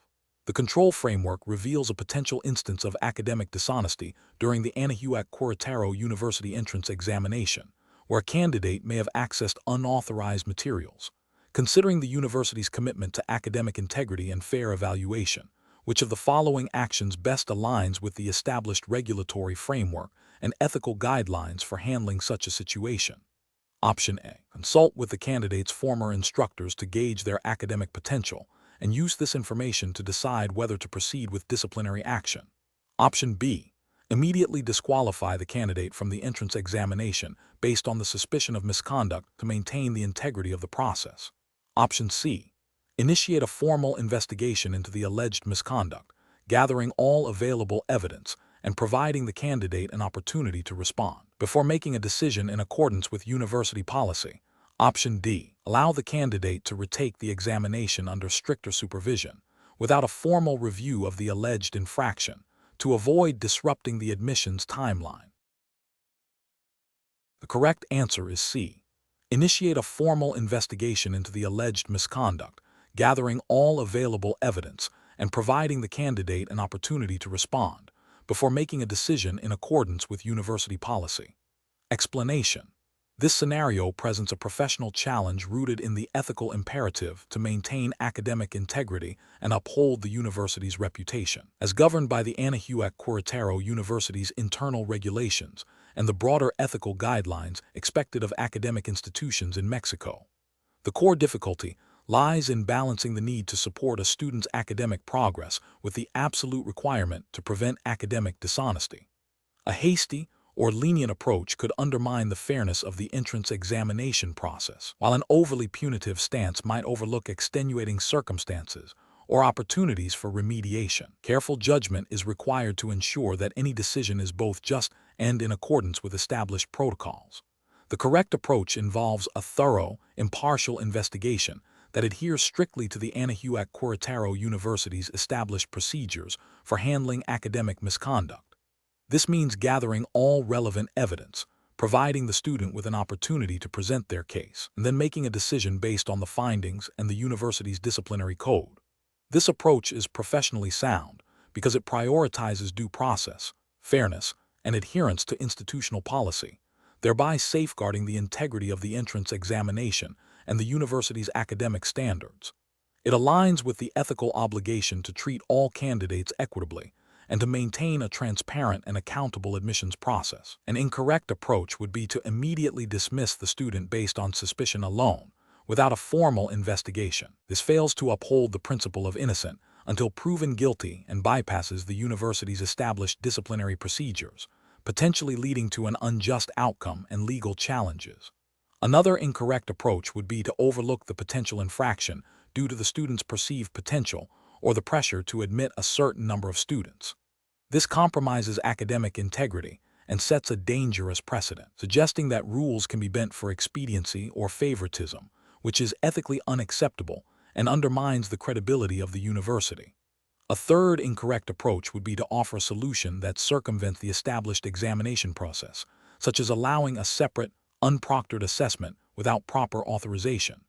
The control framework reveals a potential instance of academic dishonesty during the Anahuac Queretaro University entrance examination, where a candidate may have accessed unauthorized materials. Considering the university's commitment to academic integrity and fair evaluation, which of the following actions best aligns with the established regulatory framework and ethical guidelines for handling such a situation? Option A. Consult with the candidate's former instructors to gauge their academic potential and use this information to decide whether to proceed with disciplinary action. Option B. Immediately disqualify the candidate from the entrance examination based on the suspicion of misconduct to maintain the integrity of the process. Option C. Initiate a formal investigation into the alleged misconduct, gathering all available evidence and providing the candidate an opportunity to respond before making a decision in accordance with university policy. Option D. Allow the candidate to retake the examination under stricter supervision, without a formal review of the alleged infraction, to avoid disrupting the admissions timeline. The correct answer is C. Initiate a formal investigation into the alleged misconduct, gathering all available evidence and providing the candidate an opportunity to respond, before making a decision in accordance with university policy. Explanation. This scenario presents a professional challenge rooted in the ethical imperative to maintain academic integrity and uphold the university's reputation, as governed by the Anahuac Queretaro University's internal regulations and the broader ethical guidelines expected of academic institutions in Mexico. The core difficulty lies in balancing the need to support a student's academic progress with the absolute requirement to prevent academic dishonesty. A hasty or lenient approach could undermine the fairness of the entrance examination process, while an overly punitive stance might overlook extenuating circumstances or opportunities for remediation. Careful judgment is required to ensure that any decision is both just and in accordance with established protocols. The correct approach involves a thorough, impartial investigation that adheres strictly to the Anahuac Queretaro University's established procedures for handling academic misconduct. This means gathering all relevant evidence, providing the student with an opportunity to present their case, and then making a decision based on the findings and the university's disciplinary code. This approach is professionally sound because it prioritizes due process, fairness, and adherence to institutional policy, thereby safeguarding the integrity of the entrance examination and the university's academic standards. It aligns with the ethical obligation to treat all candidates equitably and to maintain a transparent and accountable admissions process. An incorrect approach would be to immediately dismiss the student based on suspicion alone, without a formal investigation. This fails to uphold the principle of innocent until proven guilty and bypasses the university's established disciplinary procedures, potentially leading to an unjust outcome and legal challenges. Another incorrect approach would be to overlook the potential infraction due to the student's perceived potential or the pressure to admit a certain number of students. This compromises academic integrity and sets a dangerous precedent, suggesting that rules can be bent for expediency or favoritism, which is ethically unacceptable and undermines the credibility of the university. A third incorrect approach would be to offer a solution that circumvents the established examination process, such as allowing a separate, unproctored assessment without proper authorization.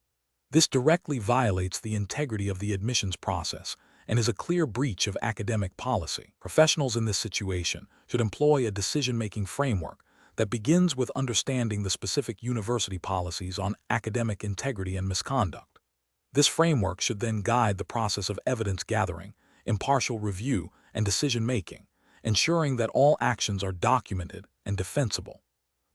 This directly violates the integrity of the admissions process and is a clear breach of academic policy. Professionals in this situation should employ a decision-making framework that begins with understanding the specific university policies on academic integrity and misconduct. This framework should then guide the process of evidence gathering, impartial review, and decision-making, ensuring that all actions are documented and defensible.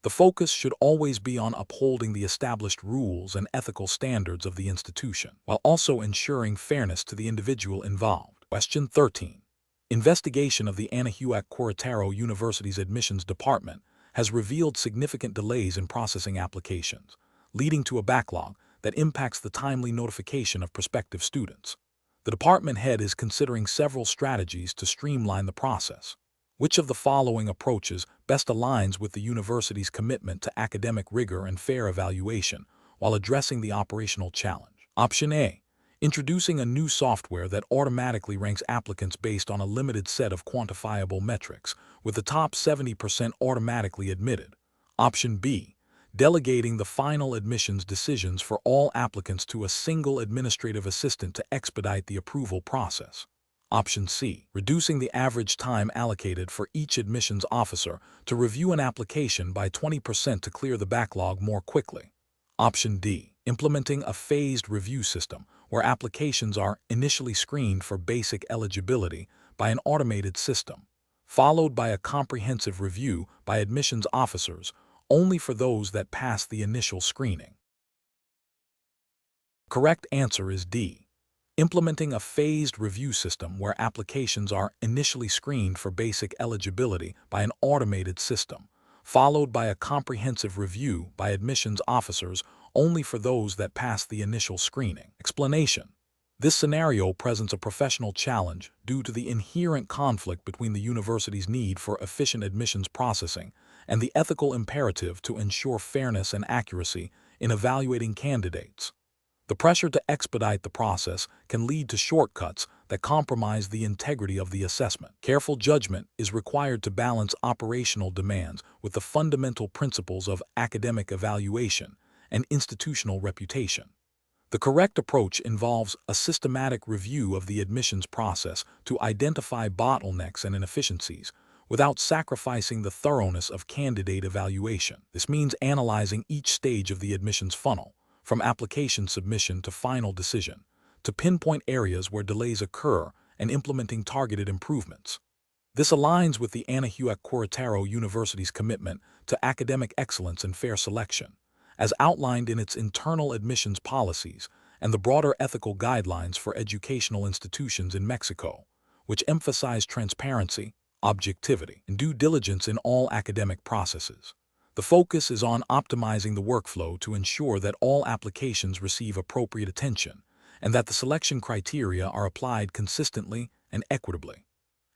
The focus should always be on upholding the established rules and ethical standards of the institution, while also ensuring fairness to the individual involved. Question 13. Investigation of the Anahuac Queretaro University's admissions department has revealed significant delays in processing applications, leading to a backlog that impacts the timely notification of prospective students. The department head is considering several strategies to streamline the process. Which of the following approaches best aligns with the university's commitment to academic rigor and fair evaluation while addressing the operational challenge? Option A. Introducing a new software that automatically ranks applicants based on a limited set of quantifiable metrics, with the top 70% automatically admitted. Option B. Delegating the final admissions decisions for all applicants to a single administrative assistant to expedite the approval process. Option C. Reducing the average time allocated for each admissions officer to review an application by 20% to clear the backlog more quickly. Option D. Implementing a phased review system where applications are initially screened for basic eligibility by an automated system, followed by a comprehensive review by admissions officers only for those that pass the initial screening. The correct answer is D. Implementing a phased review system where applications are initially screened for basic eligibility by an automated system, followed by a comprehensive review by admissions officers only for those that pass the initial screening. Explanation. This scenario presents a professional challenge due to the inherent conflict between the university's need for efficient admissions processing and the ethical imperative to ensure fairness and accuracy in evaluating candidates. The pressure to expedite the process can lead to shortcuts that compromise the integrity of the assessment. Careful judgment is required to balance operational demands with the fundamental principles of academic evaluation and institutional reputation. The correct approach involves a systematic review of the admissions process to identify bottlenecks and inefficiencies without sacrificing the thoroughness of candidate evaluation. This means analyzing each stage of the admissions funnel, from application submission to final decision, to pinpoint areas where delays occur and implementing targeted improvements. This aligns with the Anahuac Queretaro University's commitment to academic excellence and fair selection, as outlined in its internal admissions policies and the broader ethical guidelines for educational institutions in Mexico, which emphasize transparency, objectivity, and due diligence in all academic processes. The focus is on optimizing the workflow to ensure that all applications receive appropriate attention and that the selection criteria are applied consistently and equitably.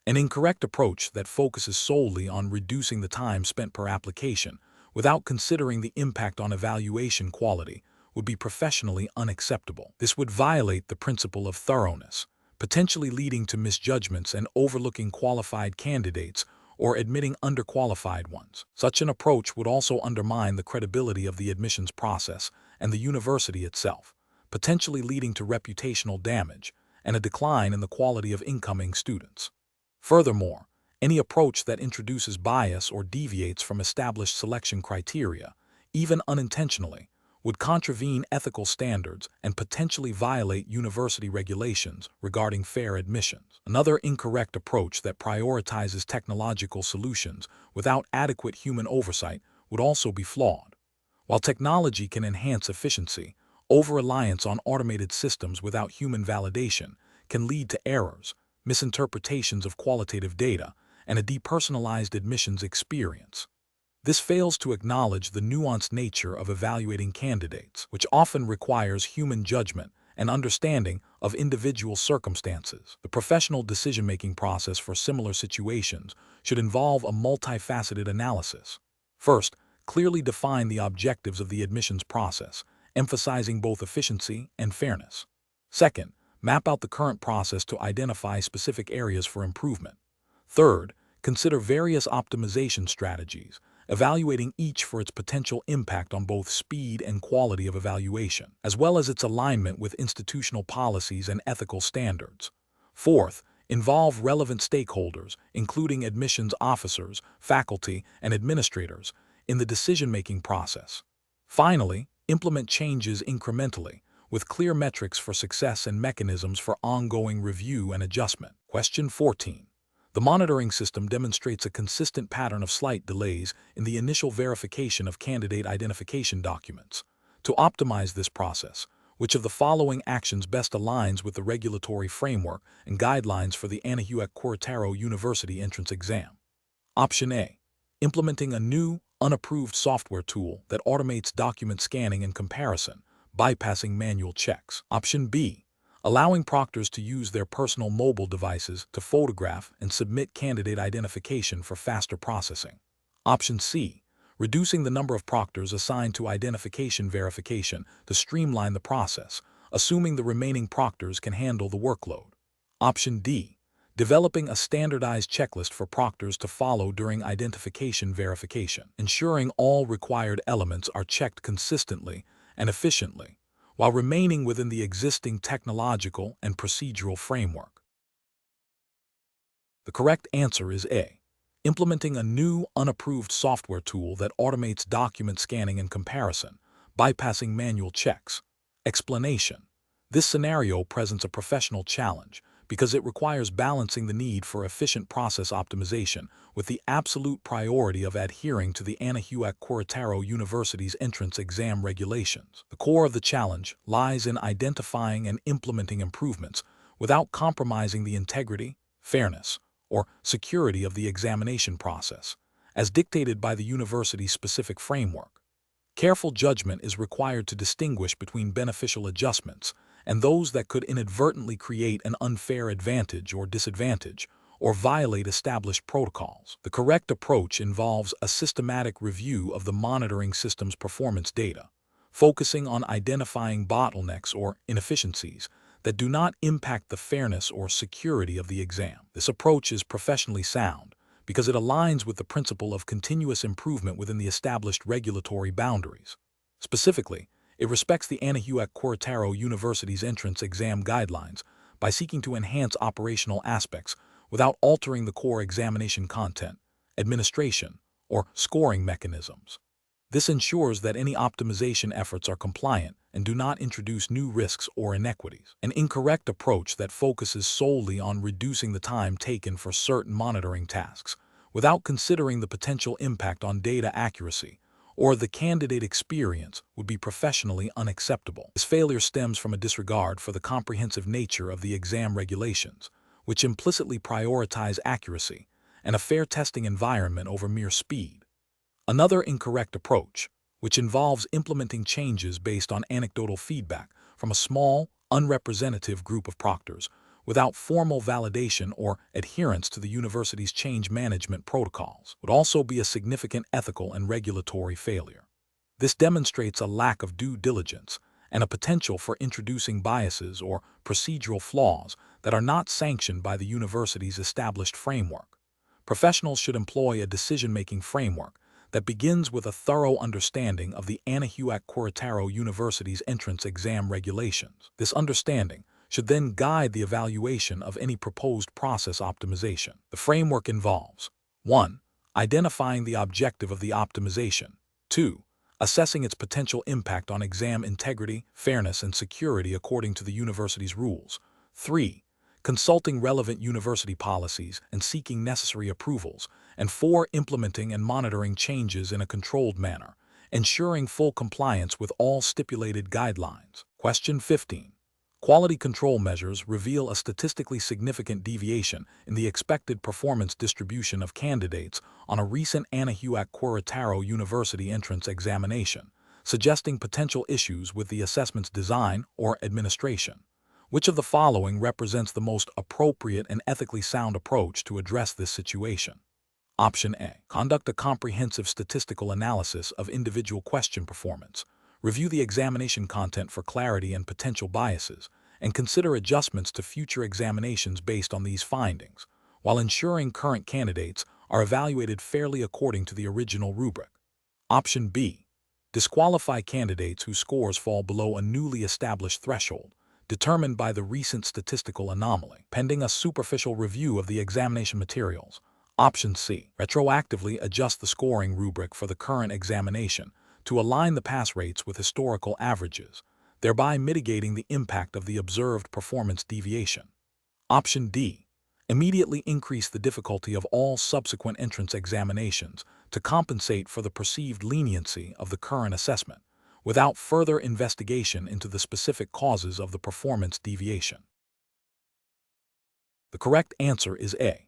An incorrect approach that focuses solely on reducing the time spent per application without considering the impact on evaluation quality would be professionally unacceptable. This would violate the principle of thoroughness, potentially leading to misjudgments and overlooking qualified candidates or admitting underqualified ones. Such an approach would also undermine the credibility of the admissions process and the university itself, potentially leading to reputational damage and a decline in the quality of incoming students. Furthermore, any approach that introduces bias or deviates from established selection criteria, even unintentionally, would contravene ethical standards and potentially violate university regulations regarding fair admissions. Another incorrect approach that prioritizes technological solutions without adequate human oversight would also be flawed. While technology can enhance efficiency, Over-reliance on automated systems without human validation can lead to errors, misinterpretations of qualitative data, and a depersonalized admissions experience. This fails to acknowledge the nuanced nature of evaluating candidates, which often requires human judgment and understanding of individual circumstances. The professional decision-making process for similar situations should involve a multifaceted analysis. First, clearly define the objectives of the admissions process, emphasizing both efficiency and fairness. Second, map out the current process to identify specific areas for improvement. Third, consider various optimization strategies, evaluating each for its potential impact on both speed and quality of evaluation, as well as its alignment with institutional policies and ethical standards. Fourth, involve relevant stakeholders, including admissions officers, faculty, and administrators, in the decision-making process. Finally, implement changes incrementally, with clear metrics for success and mechanisms for ongoing review and adjustment. Question 14. The monitoring system demonstrates a consistent pattern of slight delays in the initial verification of candidate identification documents. To optimize this process, which of the following actions best aligns with the regulatory framework and guidelines for the Anahuac Queretaro University entrance exam? Option A. Implementing a new, unapproved software tool that automates document scanning and comparison, bypassing manual checks. Option B. Allowing proctors to use their personal mobile devices to photograph and submit candidate identification for faster processing. Option C. Reducing the number of proctors assigned to identification verification to streamline the process, assuming the remaining proctors can handle the workload. Option D. Developing a standardized checklist for proctors to follow during identification verification, ensuring all required elements are checked consistently and efficiently, while remaining within the existing technological and procedural framework. The correct answer is A. Implementing a new, unapproved software tool that automates document scanning and comparison, bypassing manual checks. Explanation: this scenario presents a professional challenge because it requires balancing the need for efficient process optimization with the absolute priority of adhering to the Anahuac Queretaro University's entrance exam regulations. The core of the challenge lies in identifying and implementing improvements without compromising the integrity, fairness, or security of the examination process, as dictated by the university's specific framework. Careful judgment is required to distinguish between beneficial adjustments and those that could inadvertently create an unfair advantage or disadvantage, or violate established protocols. The correct approach involves a systematic review of the monitoring system's performance data, focusing on identifying bottlenecks or inefficiencies that do not impact the fairness or security of the exam. This approach is professionally sound because it aligns with the principle of continuous improvement within the established regulatory boundaries. Specifically, it respects the Anahuac Queretaro University's entrance exam guidelines by seeking to enhance operational aspects without altering the core examination content, administration, or scoring mechanisms. This ensures that any optimization efforts are compliant and do not introduce new risks or inequities. An incorrect approach that focuses solely on reducing the time taken for certain monitoring tasks without considering the potential impact on data accuracy or the candidate experience would be professionally unacceptable. This failure stems from a disregard for the comprehensive nature of the exam regulations, which implicitly prioritize accuracy and a fair testing environment over mere speed. Another incorrect approach, which involves implementing changes based on anecdotal feedback from a small, unrepresentative group of proctors without formal validation or adherence to the university's change management protocols, would also be a significant ethical and regulatory failure. This demonstrates a lack of due diligence and a potential for introducing biases or procedural flaws that are not sanctioned by the university's established framework. Professionals should employ a decision-making framework that begins with a thorough understanding of the Anahuac Queretaro University's entrance exam regulations. This understanding should then guide the evaluation of any proposed process optimization. The framework involves 1. Identifying the objective of the optimization. 2. Assessing its potential impact on exam integrity, fairness, and security according to the university's rules. 3. Consulting relevant university policies and seeking necessary approvals. And 4. Implementing and monitoring changes in a controlled manner, ensuring full compliance with all stipulated guidelines. Question 15. Quality control measures reveal a statistically significant deviation in the expected performance distribution of candidates on a recent Anahuac Queretaro University entrance examination, suggesting potential issues with the assessment's design or administration. Which of the following represents the most appropriate and ethically sound approach to address this situation? Option A. Conduct a comprehensive statistical analysis of individual question performance. Review the examination content for clarity and potential biases, and consider adjustments to future examinations based on these findings, while ensuring current candidates are evaluated fairly according to the original rubric. Option B. Disqualify candidates whose scores fall below a newly established threshold, determined by the recent statistical anomaly, pending a superficial review of the examination materials. Option C. Retroactively adjust the scoring rubric for the current examination to align the pass rates with historical averages, thereby mitigating the impact of the observed performance deviation. Option D. Immediately increase the difficulty of all subsequent entrance examinations to compensate for the perceived leniency of the current assessment, without further investigation into the specific causes of the performance deviation. The correct answer is A.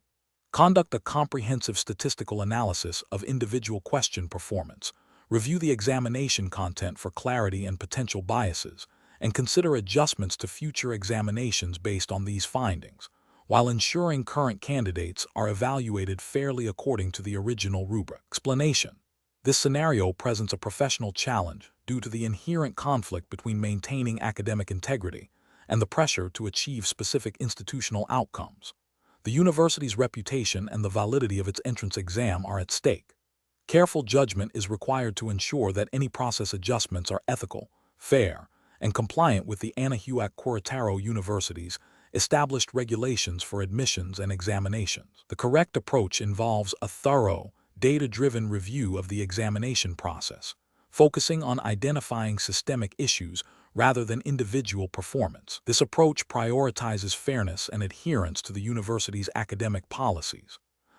Conduct a comprehensive statistical analysis of individual question performance, review the examination content for clarity and potential biases, and consider adjustments to future examinations based on these findings, while ensuring current candidates are evaluated fairly according to the original rubric. Explanation. This scenario presents a professional challenge due to the inherent conflict between maintaining academic integrity and the pressure to achieve specific institutional outcomes. The university's reputation and the validity of its entrance exam are at stake. Careful judgment is required to ensure that any process adjustments are ethical, fair, and compliant with the Anahuac Queretaro University's established regulations for admissions and examinations. The correct approach involves a thorough, data-driven review of the examination process, focusing on identifying systemic issues rather than individual performance. This approach prioritizes fairness and adherence to the university's academic policies.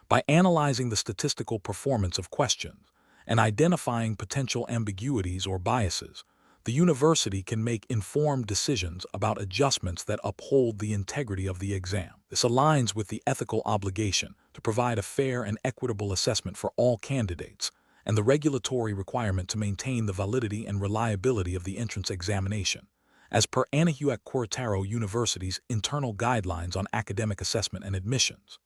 By analyzing the statistical performance of questions and identifying potential ambiguities or biases, the university can make informed decisions about adjustments that uphold the integrity of the exam. This aligns with the ethical obligation to provide a fair and equitable assessment for all candidates and the regulatory requirement to maintain the validity and reliability of the entrance examination, as per Anahuac Queretaro University's internal guidelines on academic assessment and admissions.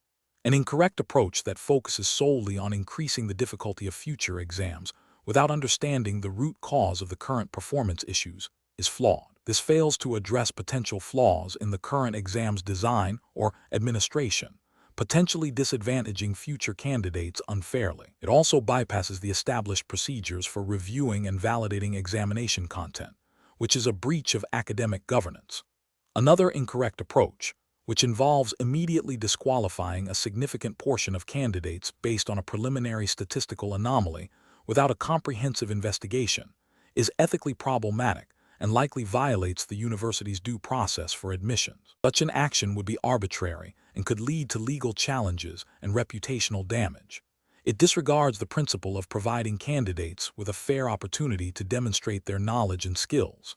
An incorrect approach that focuses solely on increasing the difficulty of future exams without understanding the root cause of the current performance issues is flawed. This fails to address potential flaws in the current exam's design or administration, potentially disadvantaging future candidates unfairly. It also bypasses the established procedures for reviewing and validating examination content, which is a breach of academic governance. Another incorrect approach, which involves immediately disqualifying a significant portion of candidates based on a preliminary statistical anomaly without a comprehensive investigation, is ethically problematic and likely violates the university's due process for admissions. Such an action would be arbitrary and could lead to legal challenges and reputational damage. It disregards the principle of providing candidates with a fair opportunity to demonstrate their knowledge and skills.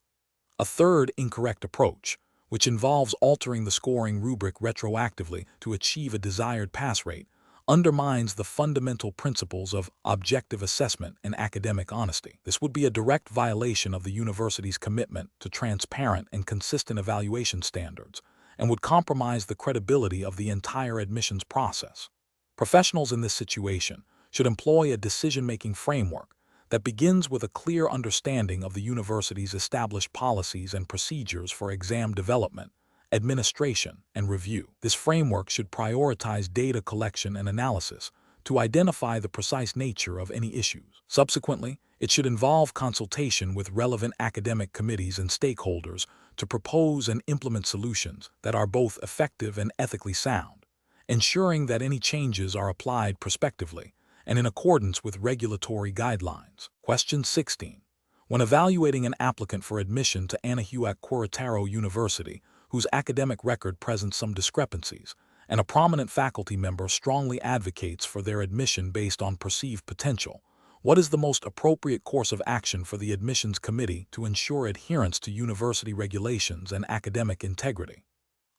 A third incorrect approach, which involves altering the scoring rubric retroactively to achieve a desired pass rate, undermines the fundamental principles of objective assessment and academic honesty. This would be a direct violation of the university's commitment to transparent and consistent evaluation standards and would compromise the credibility of the entire admissions process. Professionals in this situation should employ a decision-making framework that begins with a clear understanding of the university's established policies and procedures for exam development, administration, and review. This framework should prioritize data collection and analysis to identify the precise nature of any issues. Subsequently, it should involve consultation with relevant academic committees and stakeholders to propose and implement solutions that are both effective and ethically sound, ensuring that any changes are applied prospectively and in accordance with regulatory guidelines. Question 16. When evaluating an applicant for admission to Anahuac Queretaro University, whose academic record presents some discrepancies, and a prominent faculty member strongly advocates for their admission based on perceived potential, What is the most appropriate course of action for the admissions committee to ensure adherence to university regulations and academic integrity?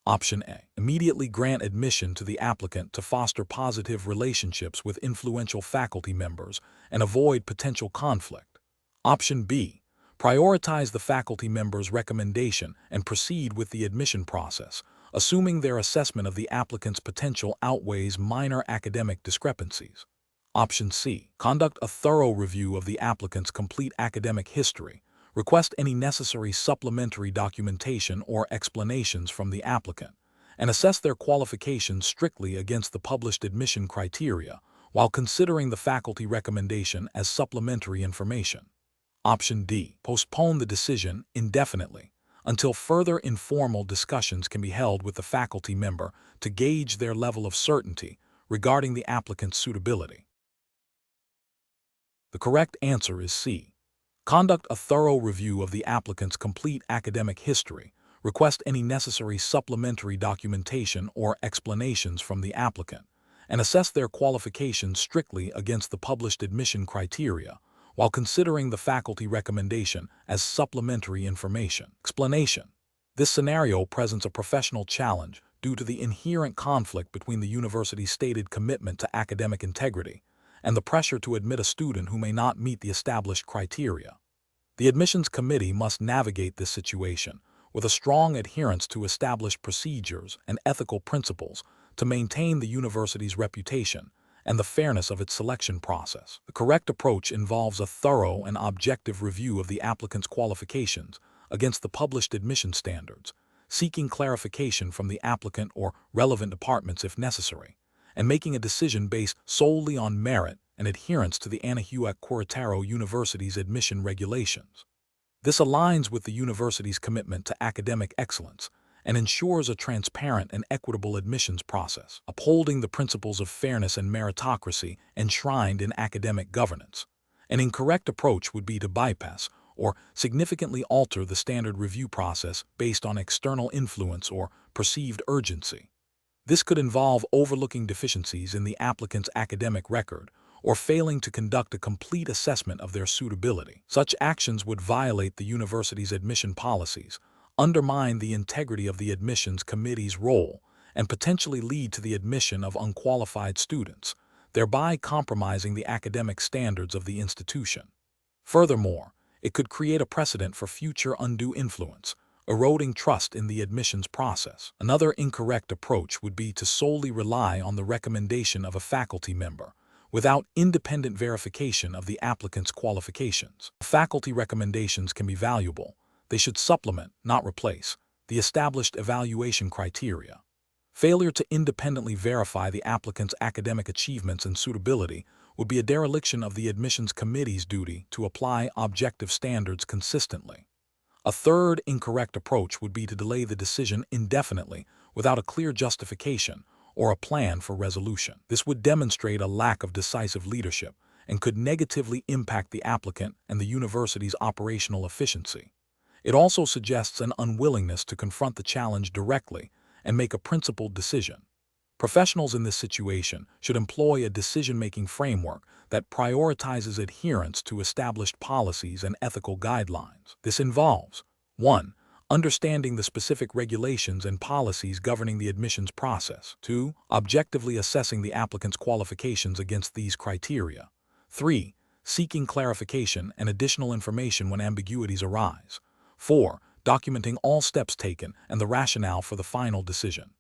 Option A. Immediately grant admission to the applicant to foster positive relationships with influential faculty members and avoid potential conflict. Option B. Prioritize the faculty member's recommendation and proceed with the admission process, assuming their assessment of the applicant's potential outweighs minor academic discrepancies. Option C. Conduct a thorough review of the applicant's complete academic history. Request any necessary supplementary documentation or explanations from the applicant, and assess their qualifications strictly against the published admission criteria, while considering the faculty recommendation as supplementary information. Option D. Postpone the decision indefinitely until further informal discussions can be held with the faculty member to gauge their level of certainty regarding the applicant's suitability. The correct answer is C. Conduct a thorough review of the applicant's complete academic history. Request any necessary supplementary documentation or explanations from the applicant, and assess their qualifications strictly against the published admission criteria, while considering the faculty recommendation as supplementary information. Explanation. This scenario presents a professional challenge due to the inherent conflict between the university's stated commitment to academic integrity and the pressure to admit a student who may not meet the established criteria. The admissions committee must navigate this situation with a strong adherence to established procedures and ethical principles to maintain the university's reputation and the fairness of its selection process. The correct approach involves a thorough and objective review of the applicant's qualifications against the published admission standards, seeking clarification from the applicant or relevant departments if necessary, and making a decision based solely on merit and adherence to the Anahuac Queretaro University's admission regulations. This aligns with the university's commitment to academic excellence and ensures a transparent and equitable admissions process, upholding the principles of fairness and meritocracy enshrined in academic governance. An incorrect approach would be to bypass or significantly alter the standard review process based on external influence or perceived urgency. This could involve overlooking deficiencies in the applicant's academic record or failing to conduct a complete assessment of their suitability. Such actions would violate the university's admission policies, undermine the integrity of the admissions committee's role, and potentially lead to the admission of unqualified students, thereby compromising the academic standards of the institution. Furthermore, it could create a precedent for future undue influence, eroding trust in the admissions process. Another incorrect approach would be to solely rely on the recommendation of a faculty member, without independent verification of the applicant's qualifications. Faculty recommendations can be valuable. They should supplement, not replace, the established evaluation criteria. Failure to independently verify the applicant's academic achievements and suitability would be a dereliction of the admissions committee's duty to apply objective standards consistently. A third incorrect approach would be to delay the decision indefinitely without a clear justification or a plan for resolution. This would demonstrate a lack of decisive leadership and could negatively impact the applicant and the university's operational efficiency. It also suggests an unwillingness to confront the challenge directly and make a principled decision. Professionals in this situation should employ a decision-making framework that prioritizes adherence to established policies and ethical guidelines. This involves 1. Understanding the specific regulations and policies governing the admissions process. 2. Objectively assessing the applicant's qualifications against these criteria. 3. Seeking clarification and additional information when ambiguities arise. 4. Documenting all steps taken and the rationale for the final decision.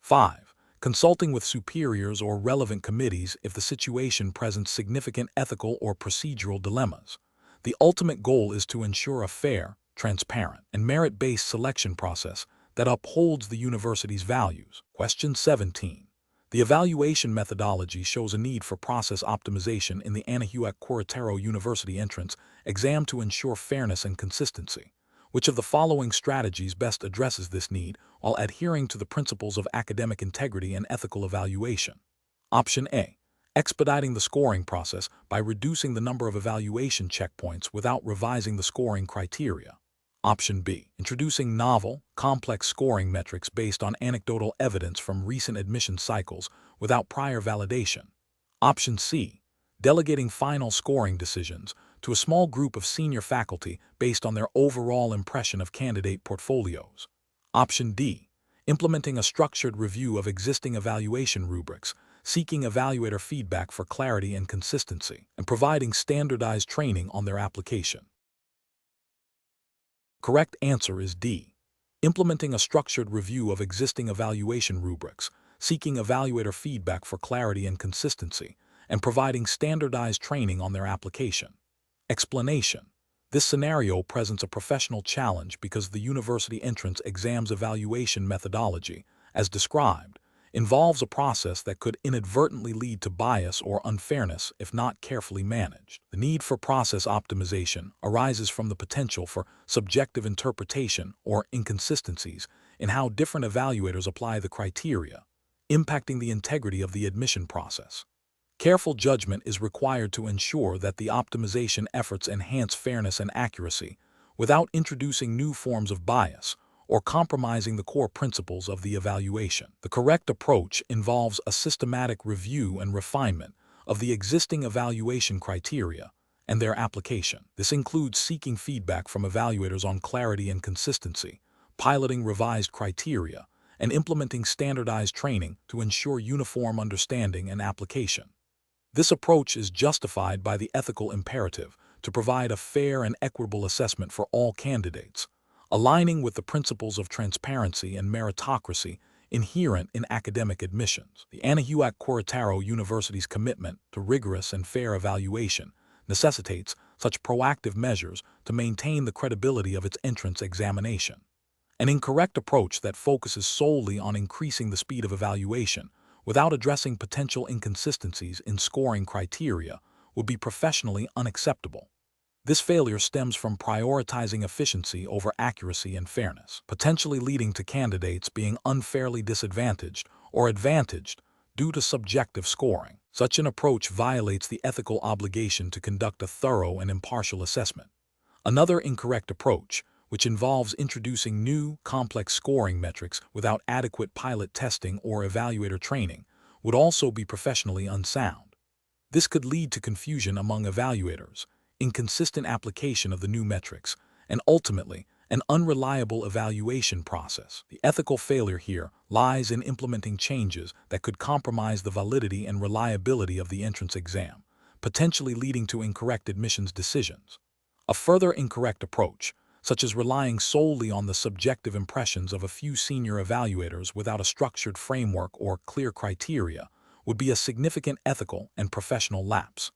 5. Consulting with superiors or relevant committees if the situation presents significant ethical or procedural dilemmas. The ultimate goal is to ensure a fair, transparent, and merit-based selection process that upholds the university's values. Question 17. The evaluation methodology shows a need for process optimization in the Anahuac Queretaro University entrance exam to ensure fairness and consistency. Which of the following strategies best addresses this need while adhering to the principles of academic integrity and ethical evaluation? Option A. Expediting the scoring process by reducing the number of evaluation checkpoints without revising the scoring criteria. Option B. Introducing novel, complex scoring metrics based on anecdotal evidence from recent admission cycles without prior validation. Option C. delegating final scoring decisions to a small group of senior faculty based on their overall impression of candidate portfolios. Option D. Implementing a structured review of existing evaluation rubrics, seeking evaluator feedback for clarity and consistency, and providing standardized training on their application. Correct answer is D. Implementing a structured review of existing evaluation rubrics, seeking evaluator feedback for clarity and consistency, and providing standardized training on their application. Explanation. This scenario presents a professional challenge because the university entrance exam's evaluation methodology, as described, involves a process that could inadvertently lead to bias or unfairness if not carefully managed. The need for process optimization arises from the potential for subjective interpretation or inconsistencies in how different evaluators apply the criteria, impacting the integrity of the admission process. Careful judgment is required to ensure that the optimization efforts enhance fairness and accuracy without introducing new forms of bias or compromising the core principles of the evaluation. The correct approach involves a systematic review and refinement of the existing evaluation criteria and their application. This includes seeking feedback from evaluators on clarity and consistency, piloting revised criteria, and implementing standardized training to ensure uniform understanding and application. This approach is justified by the ethical imperative to provide a fair and equitable assessment for all candidates, aligning with the principles of transparency and meritocracy inherent in academic admissions. The Anahuac Queretaro University's commitment to rigorous and fair evaluation necessitates such proactive measures to maintain the credibility of its entrance examination. An incorrect approach that focuses solely on increasing the speed of evaluation without addressing potential inconsistencies in scoring criteria would be professionally unacceptable. This failure stems from prioritizing efficiency over accuracy and fairness, potentially leading to candidates being unfairly disadvantaged or advantaged due to subjective scoring. Such an approach violates the ethical obligation to conduct a thorough and impartial assessment. Another incorrect approach, which involves introducing new, complex scoring metrics without adequate pilot testing or evaluator training, would also be professionally unsound. This could lead to confusion among evaluators, inconsistent application of the new metrics, and ultimately, an unreliable evaluation process. The ethical failure here lies in implementing changes that could compromise the validity and reliability of the entrance exam, potentially leading to incorrect admissions decisions. A further incorrect approach, such as relying solely on the subjective impressions of a few senior evaluators without a structured framework or clear criteria, would be a significant ethical and professional lapse.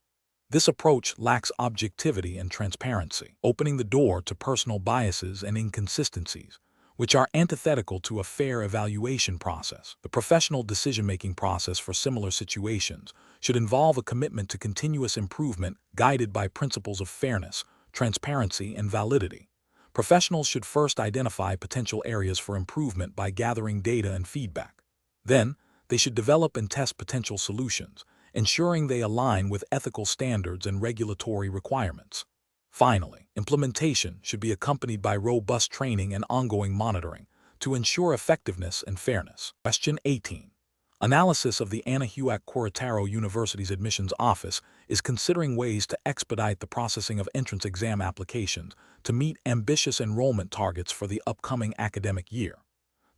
This approach lacks objectivity and transparency, opening the door to personal biases and inconsistencies, which are antithetical to a fair evaluation process. The professional decision-making process for similar situations should involve a commitment to continuous improvement guided by principles of fairness, transparency, and validity. Professionals should first identify potential areas for improvement by gathering data and feedback. Then, they should develop and test potential solutions, ensuring they align with ethical standards and regulatory requirements. Finally, implementation should be accompanied by robust training and ongoing monitoring to ensure effectiveness and fairness. Question 18. Analysis of the Anahuac Queretaro University's admissions office is considering ways to expedite the processing of entrance exam applications to meet ambitious enrollment targets for the upcoming academic year.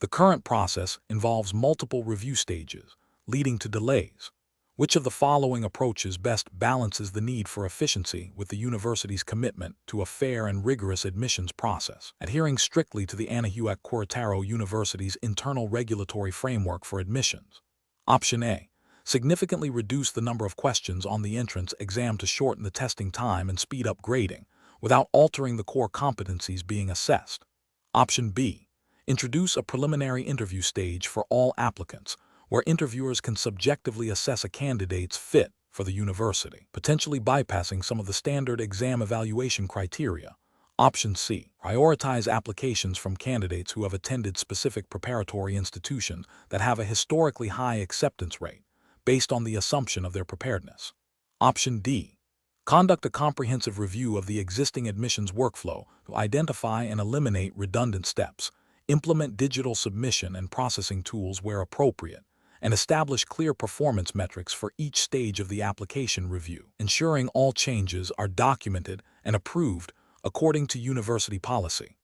The current process involves multiple review stages, leading to delays. Which of the following approaches best balances the need for efficiency with the university's commitment to a fair and rigorous admissions process? Adhering strictly to the Anahuac Queretaro University's internal regulatory framework for admissions. Option A. Significantly reduce the number of questions on the entrance exam to shorten the testing time and speed up grading, without altering the core competencies being assessed. Option B. Introduce a preliminary interview stage for all applicants, where interviewers can subjectively assess a candidate's fit for the university, potentially bypassing some of the standard exam evaluation criteria. Option C. Prioritize applications from candidates who have attended specific preparatory institutions that have a historically high acceptance rate, based on the assumption of their preparedness. Option D. Conduct a comprehensive review of the existing admissions workflow to identify and eliminate redundant steps, implement digital submission and processing tools where appropriate, and establish clear performance metrics for each stage of the application review, ensuring all changes are documented and approved according to university policy.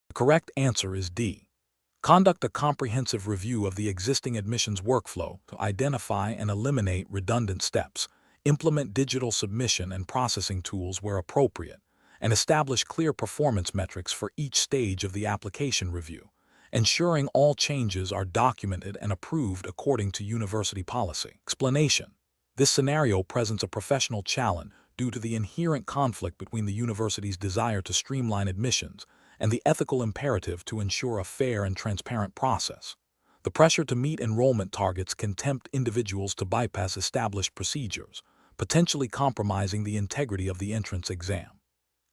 The correct answer is D. Conduct a comprehensive review of the existing admissions workflow to identify and eliminate redundant steps, implement digital submission and processing tools where appropriate, and establish clear performance metrics for each stage of the application review, ensuring all changes are documented and approved according to university policy. Explanation: this scenario presents a professional challenge due to the inherent conflict between the university's desire to streamline admissions and the ethical imperative to ensure a fair and transparent process. The pressure to meet enrollment targets can tempt individuals to bypass established procedures, potentially compromising the integrity of the entrance exam.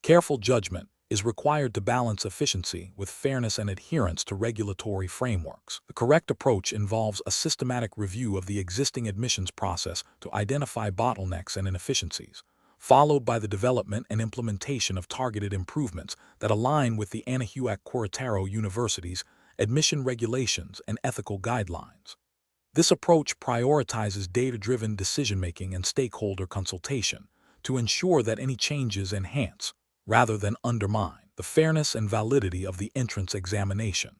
Careful judgment is required to balance efficiency with fairness and adherence to regulatory frameworks. The correct approach involves a systematic review of the existing admissions process to identify bottlenecks and inefficiencies, followed by the development and implementation of targeted improvements that align with the Anahuac Queretaro University's admission regulations and ethical guidelines. This approach prioritizes data-driven decision-making and stakeholder consultation to ensure that any changes enhance, rather than undermine, the fairness and validity of the entrance examination.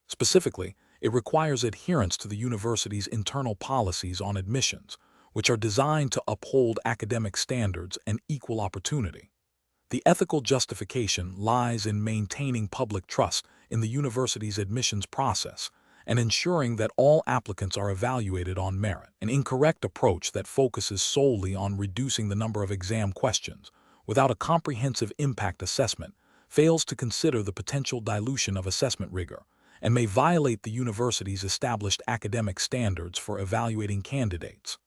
Specifically, it requires adherence to the university's internal policies on admissions, which are designed to uphold academic standards and equal opportunity. The ethical justification lies in maintaining public trust in the university's admissions process and ensuring that all applicants are evaluated on merit. An incorrect approach that focuses solely on reducing the number of exam questions without a comprehensive impact assessment fails to consider the potential dilution of assessment rigor and may violate the university's established academic standards for evaluating candidates.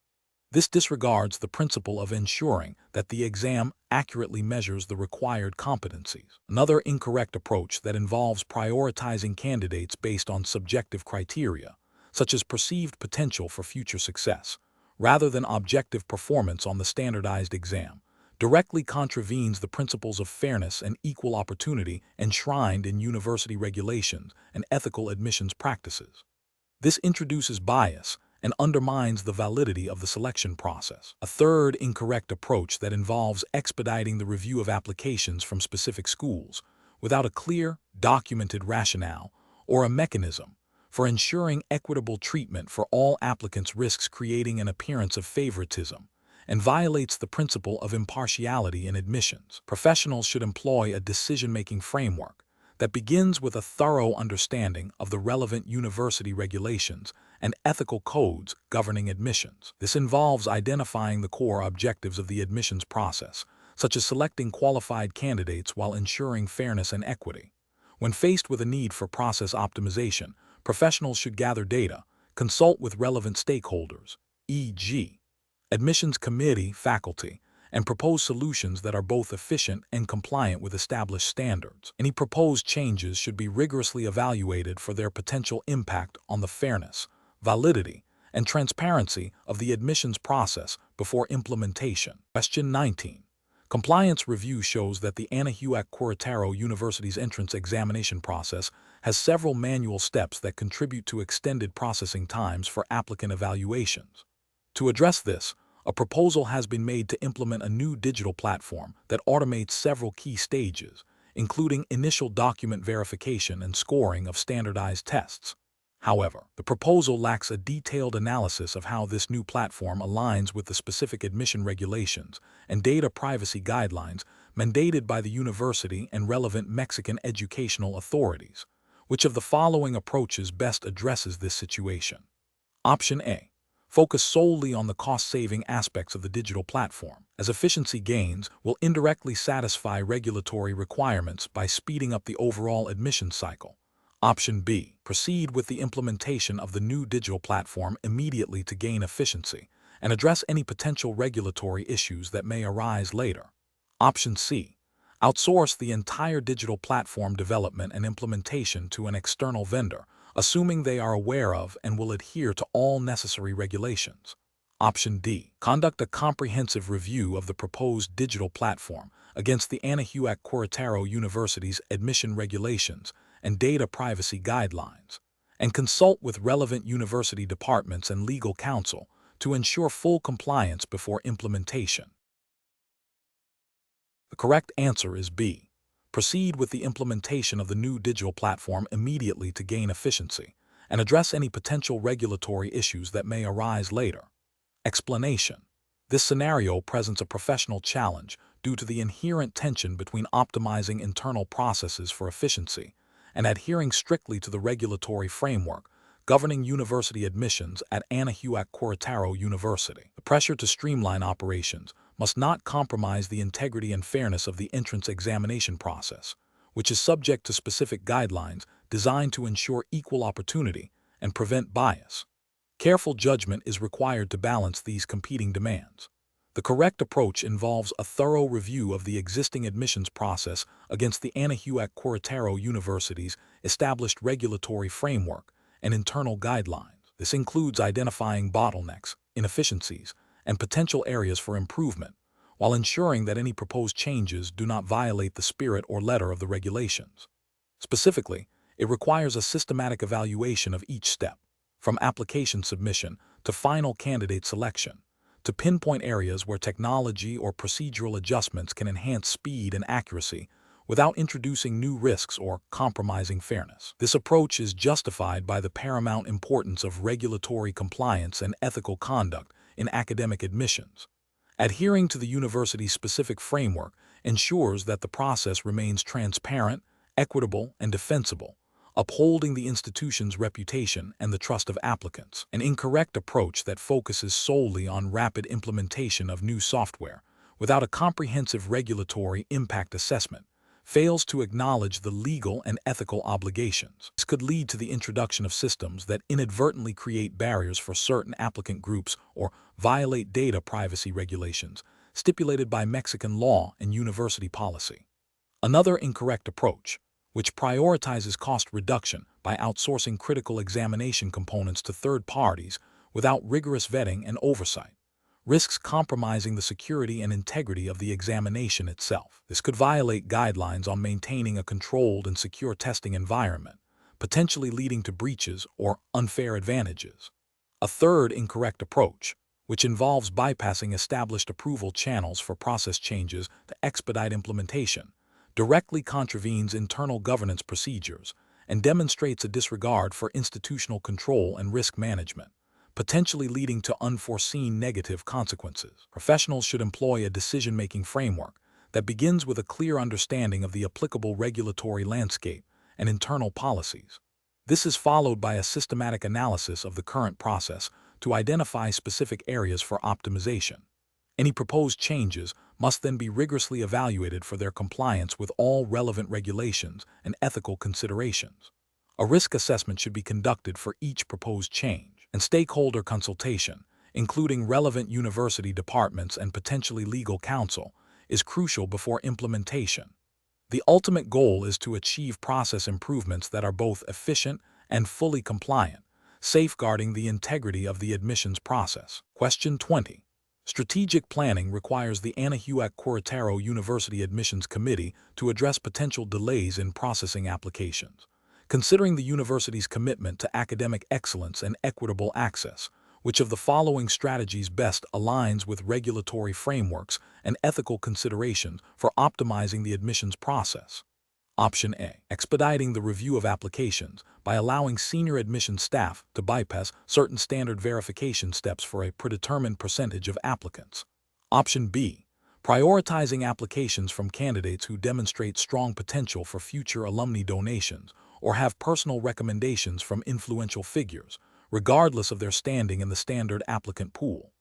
This disregards the principle of ensuring that the exam accurately measures the required competencies. Another incorrect approach that involves prioritizing candidates based on subjective criteria, such as perceived potential for future success, rather than objective performance on the standardized exam, directly contravenes the principles of fairness and equal opportunity enshrined in university regulations and ethical admissions practices. This introduces bias and undermines the validity of the selection process. A third incorrect approach that involves expediting the review of applications from specific schools without a clear, documented rationale or a mechanism for ensuring equitable treatment for all applicants risks creating an appearance of favoritism and violates the principle of impartiality in admissions. Professionals should employ a decision-making framework that begins with a thorough understanding of the relevant university regulations and ethical codes governing admissions. This involves identifying the core objectives of the admissions process, such as selecting qualified candidates while ensuring fairness and equity. When faced with a need for process optimization, professionals should gather data, consult with relevant stakeholders, e.g., admissions committee, faculty, and propose solutions that are both efficient and compliant with established standards. Any proposed changes should be rigorously evaluated for their potential impact on the fairness, validity, and transparency of the admissions process before implementation. Question 19. Compliance review shows that the Anahuac Queretaro University's entrance examination process has several manual steps that contribute to extended processing times for applicant evaluations. To address this, a proposal has been made to implement a new digital platform that automates several key stages, including initial document verification and scoring of standardized tests. However, the proposal lacks a detailed analysis of how this new platform aligns with the specific admission regulations and data privacy guidelines mandated by the university and relevant Mexican educational authorities. Which of the following approaches best addresses this situation? Option A. Focus solely on the cost-saving aspects of the digital platform, as efficiency gains will indirectly satisfy regulatory requirements by speeding up the overall admissions cycle. Option B. Proceed with the implementation of the new digital platform immediately to gain efficiency and address any potential regulatory issues that may arise later. Option C. Outsource the entire digital platform development and implementation to an external vendor, assuming they are aware of and will adhere to all necessary regulations. Option D. Conduct a comprehensive review of the proposed digital platform against the Anahuac Queretaro University's admission regulations and data privacy guidelines, and consult with relevant university departments and legal counsel to ensure full compliance before implementation. The correct answer is B. Proceed with the implementation of the new digital platform immediately to gain efficiency and address any potential regulatory issues that may arise later. Explanation. This scenario presents a professional challenge due to the inherent tension between optimizing internal processes for efficiency and adhering strictly to the regulatory framework governing university admissions at Anahuac Queretaro University. The pressure to streamline operations must not compromise the integrity and fairness of the entrance examination process, which is subject to specific guidelines designed to ensure equal opportunity and prevent bias. Careful judgment is required to balance these competing demands. The correct approach involves a thorough review of the existing admissions process against the Anahuac Queretaro University's established regulatory framework and internal guidelines. This includes identifying bottlenecks, inefficiencies, and potential areas for improvement, while ensuring that any proposed changes do not violate the spirit or letter of the regulations. Specifically, it requires a systematic evaluation of each step, from application submission to final candidate selection, to pinpoint areas where technology or procedural adjustments can enhance speed and accuracy without introducing new risks or compromising fairness. This approach is justified by the paramount importance of regulatory compliance and ethical conduct in academic admissions. Adhering to the university's specific framework ensures that the process remains transparent, equitable, and defensible, upholding the institution's reputation and the trust of applicants. An incorrect approach that focuses solely on rapid implementation of new software without a comprehensive regulatory impact assessment fails to acknowledge the legal and ethical obligations. This could lead to the introduction of systems that inadvertently create barriers for certain applicant groups or violate data privacy regulations stipulated by Mexican law and university policy. Another incorrect approach, which prioritizes cost reduction by outsourcing critical examination components to third parties without rigorous vetting and oversight, risks compromising the security and integrity of the examination itself. This could violate guidelines on maintaining a controlled and secure testing environment, potentially leading to breaches or unfair advantages. A third incorrect approach, which involves bypassing established approval channels for process changes to expedite implementation, directly contravenes internal governance procedures and demonstrates a disregard for institutional control and risk management, potentially leading to unforeseen negative consequences. Professionals should employ a decision-making framework that begins with a clear understanding of the applicable regulatory landscape and internal policies. This is followed by a systematic analysis of the current process to identify specific areas for optimization. Any proposed changes must then be rigorously evaluated for their compliance with all relevant regulations and ethical considerations. A risk assessment should be conducted for each proposed change, and stakeholder consultation, including relevant university departments and potentially legal counsel, is crucial before implementation. The ultimate goal is to achieve process improvements that are both efficient and fully compliant, safeguarding the integrity of the admissions process. Question 20. Strategic planning requires the Anahuac Queretaro University Admissions Committee to address potential delays in processing applications. Considering the university's commitment to academic excellence and equitable access, which of the following strategies best aligns with regulatory frameworks and ethical considerations for optimizing the admissions process? Option A. Expediting the review of applications by allowing senior admissions staff to bypass certain standard verification steps for a predetermined percentage of applicants. Option B. Prioritizing applications from candidates who demonstrate strong potential for future alumni donations or have personal recommendations from influential figures, regardless of their standing in the standard applicant pool.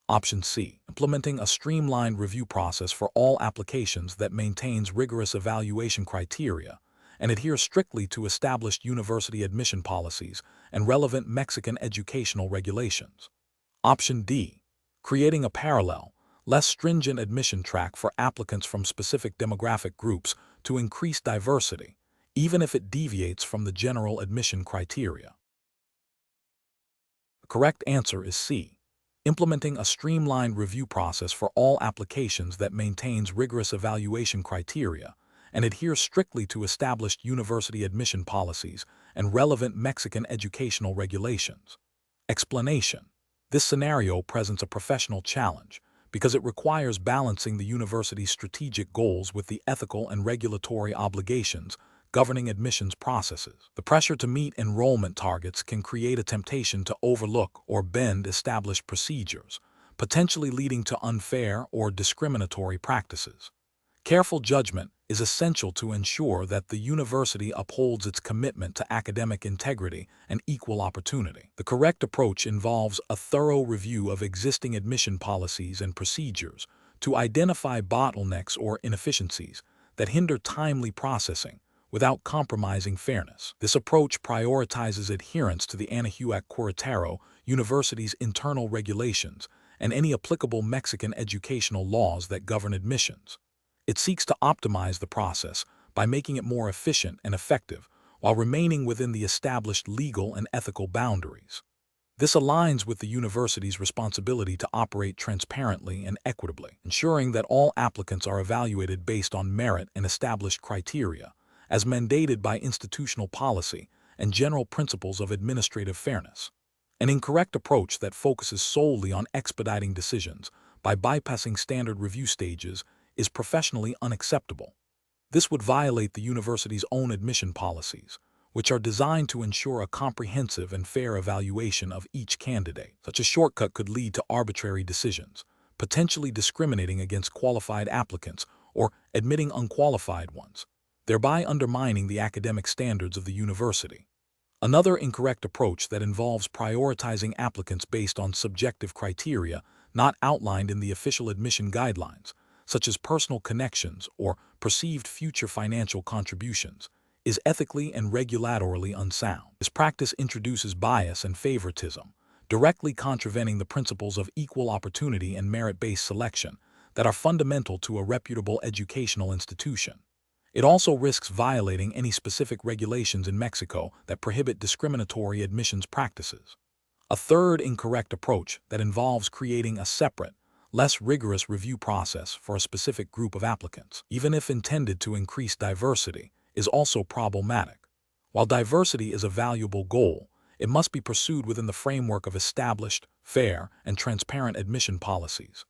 Option C. Implementing a streamlined review process for all applications that maintains rigorous evaluation criteria and adheres strictly to established university admission policies and relevant Mexican educational regulations. Option D. Creating a parallel, less stringent admission track for applicants from specific demographic groups to increase diversity, even if it deviates from the general admission criteria. The correct answer is C. Implementing a streamlined review process for all applications that maintains rigorous evaluation criteria and adhere strictly to established university admission policies and relevant Mexican educational regulations. Explanation: this scenario presents a professional challenge because it requires balancing the university's strategic goals with the ethical and regulatory obligations governing admissions processes. The pressure to meet enrollment targets can create a temptation to overlook or bend established procedures, potentially leading to unfair or discriminatory practices. Careful judgment is essential to ensure that the university upholds its commitment to academic integrity and equal opportunity. The correct approach involves a thorough review of existing admission policies and procedures to identify bottlenecks or inefficiencies that hinder timely processing without compromising fairness. This approach prioritizes adherence to the Anahuac Queretaro University's internal regulations and any applicable Mexican educational laws that govern admissions. It seeks to optimize the process by making it more efficient and effective while remaining within the established legal and ethical boundaries. This aligns with the university's responsibility to operate transparently and equitably, ensuring that all applicants are evaluated based on merit and established criteria, as mandated by institutional policy and general principles of administrative fairness. An incorrect approach that focuses solely on expediting decisions by bypassing standard review stages is professionally unacceptable. This would violate the university's own admission policies, which are designed to ensure a comprehensive and fair evaluation of each candidate. Such a shortcut could lead to arbitrary decisions, potentially discriminating against qualified applicants or admitting unqualified ones, thereby undermining the academic standards of the university. Another incorrect approach that involves prioritizing applicants based on subjective criteria not outlined in the official admission guidelines, such as personal connections or perceived future financial contributions, is ethically and regulatorily unsound. This practice introduces bias and favoritism, directly contravening the principles of equal opportunity and merit-based selection that are fundamental to a reputable educational institution. It also risks violating any specific regulations in Mexico that prohibit discriminatory admissions practices. A third incorrect approach that involves creating a separate, less rigorous review process for a specific group of applicants, even if intended to increase diversity, is also problematic. While diversity is a valuable goal, it must be pursued within the framework of established, fair, and transparent admission policies.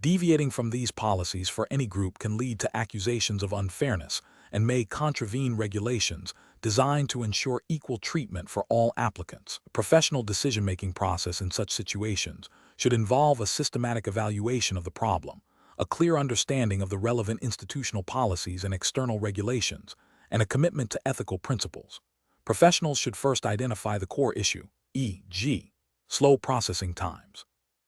Deviating from these policies for any group can lead to accusations of unfairness and may contravene regulations designed to ensure equal treatment for all applicants. A professional decision-making process in such situations should involve a systematic evaluation of the problem, a clear understanding of the relevant institutional policies and external regulations, and a commitment to ethical principles. Professionals should first identify the core issue, e.g., slow processing times.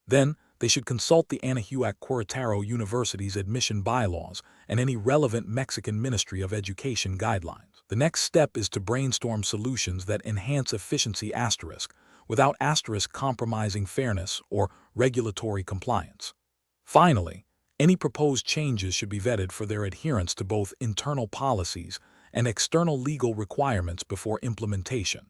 Then, they should consult the Anahuac Queretaro University's admission bylaws and any relevant Mexican Ministry of Education guidelines. The next step is to brainstorm solutions that enhance efficiency without compromising fairness or regulatory compliance. Finally, any proposed changes should be vetted for their adherence to both internal policies and external legal requirements before implementation.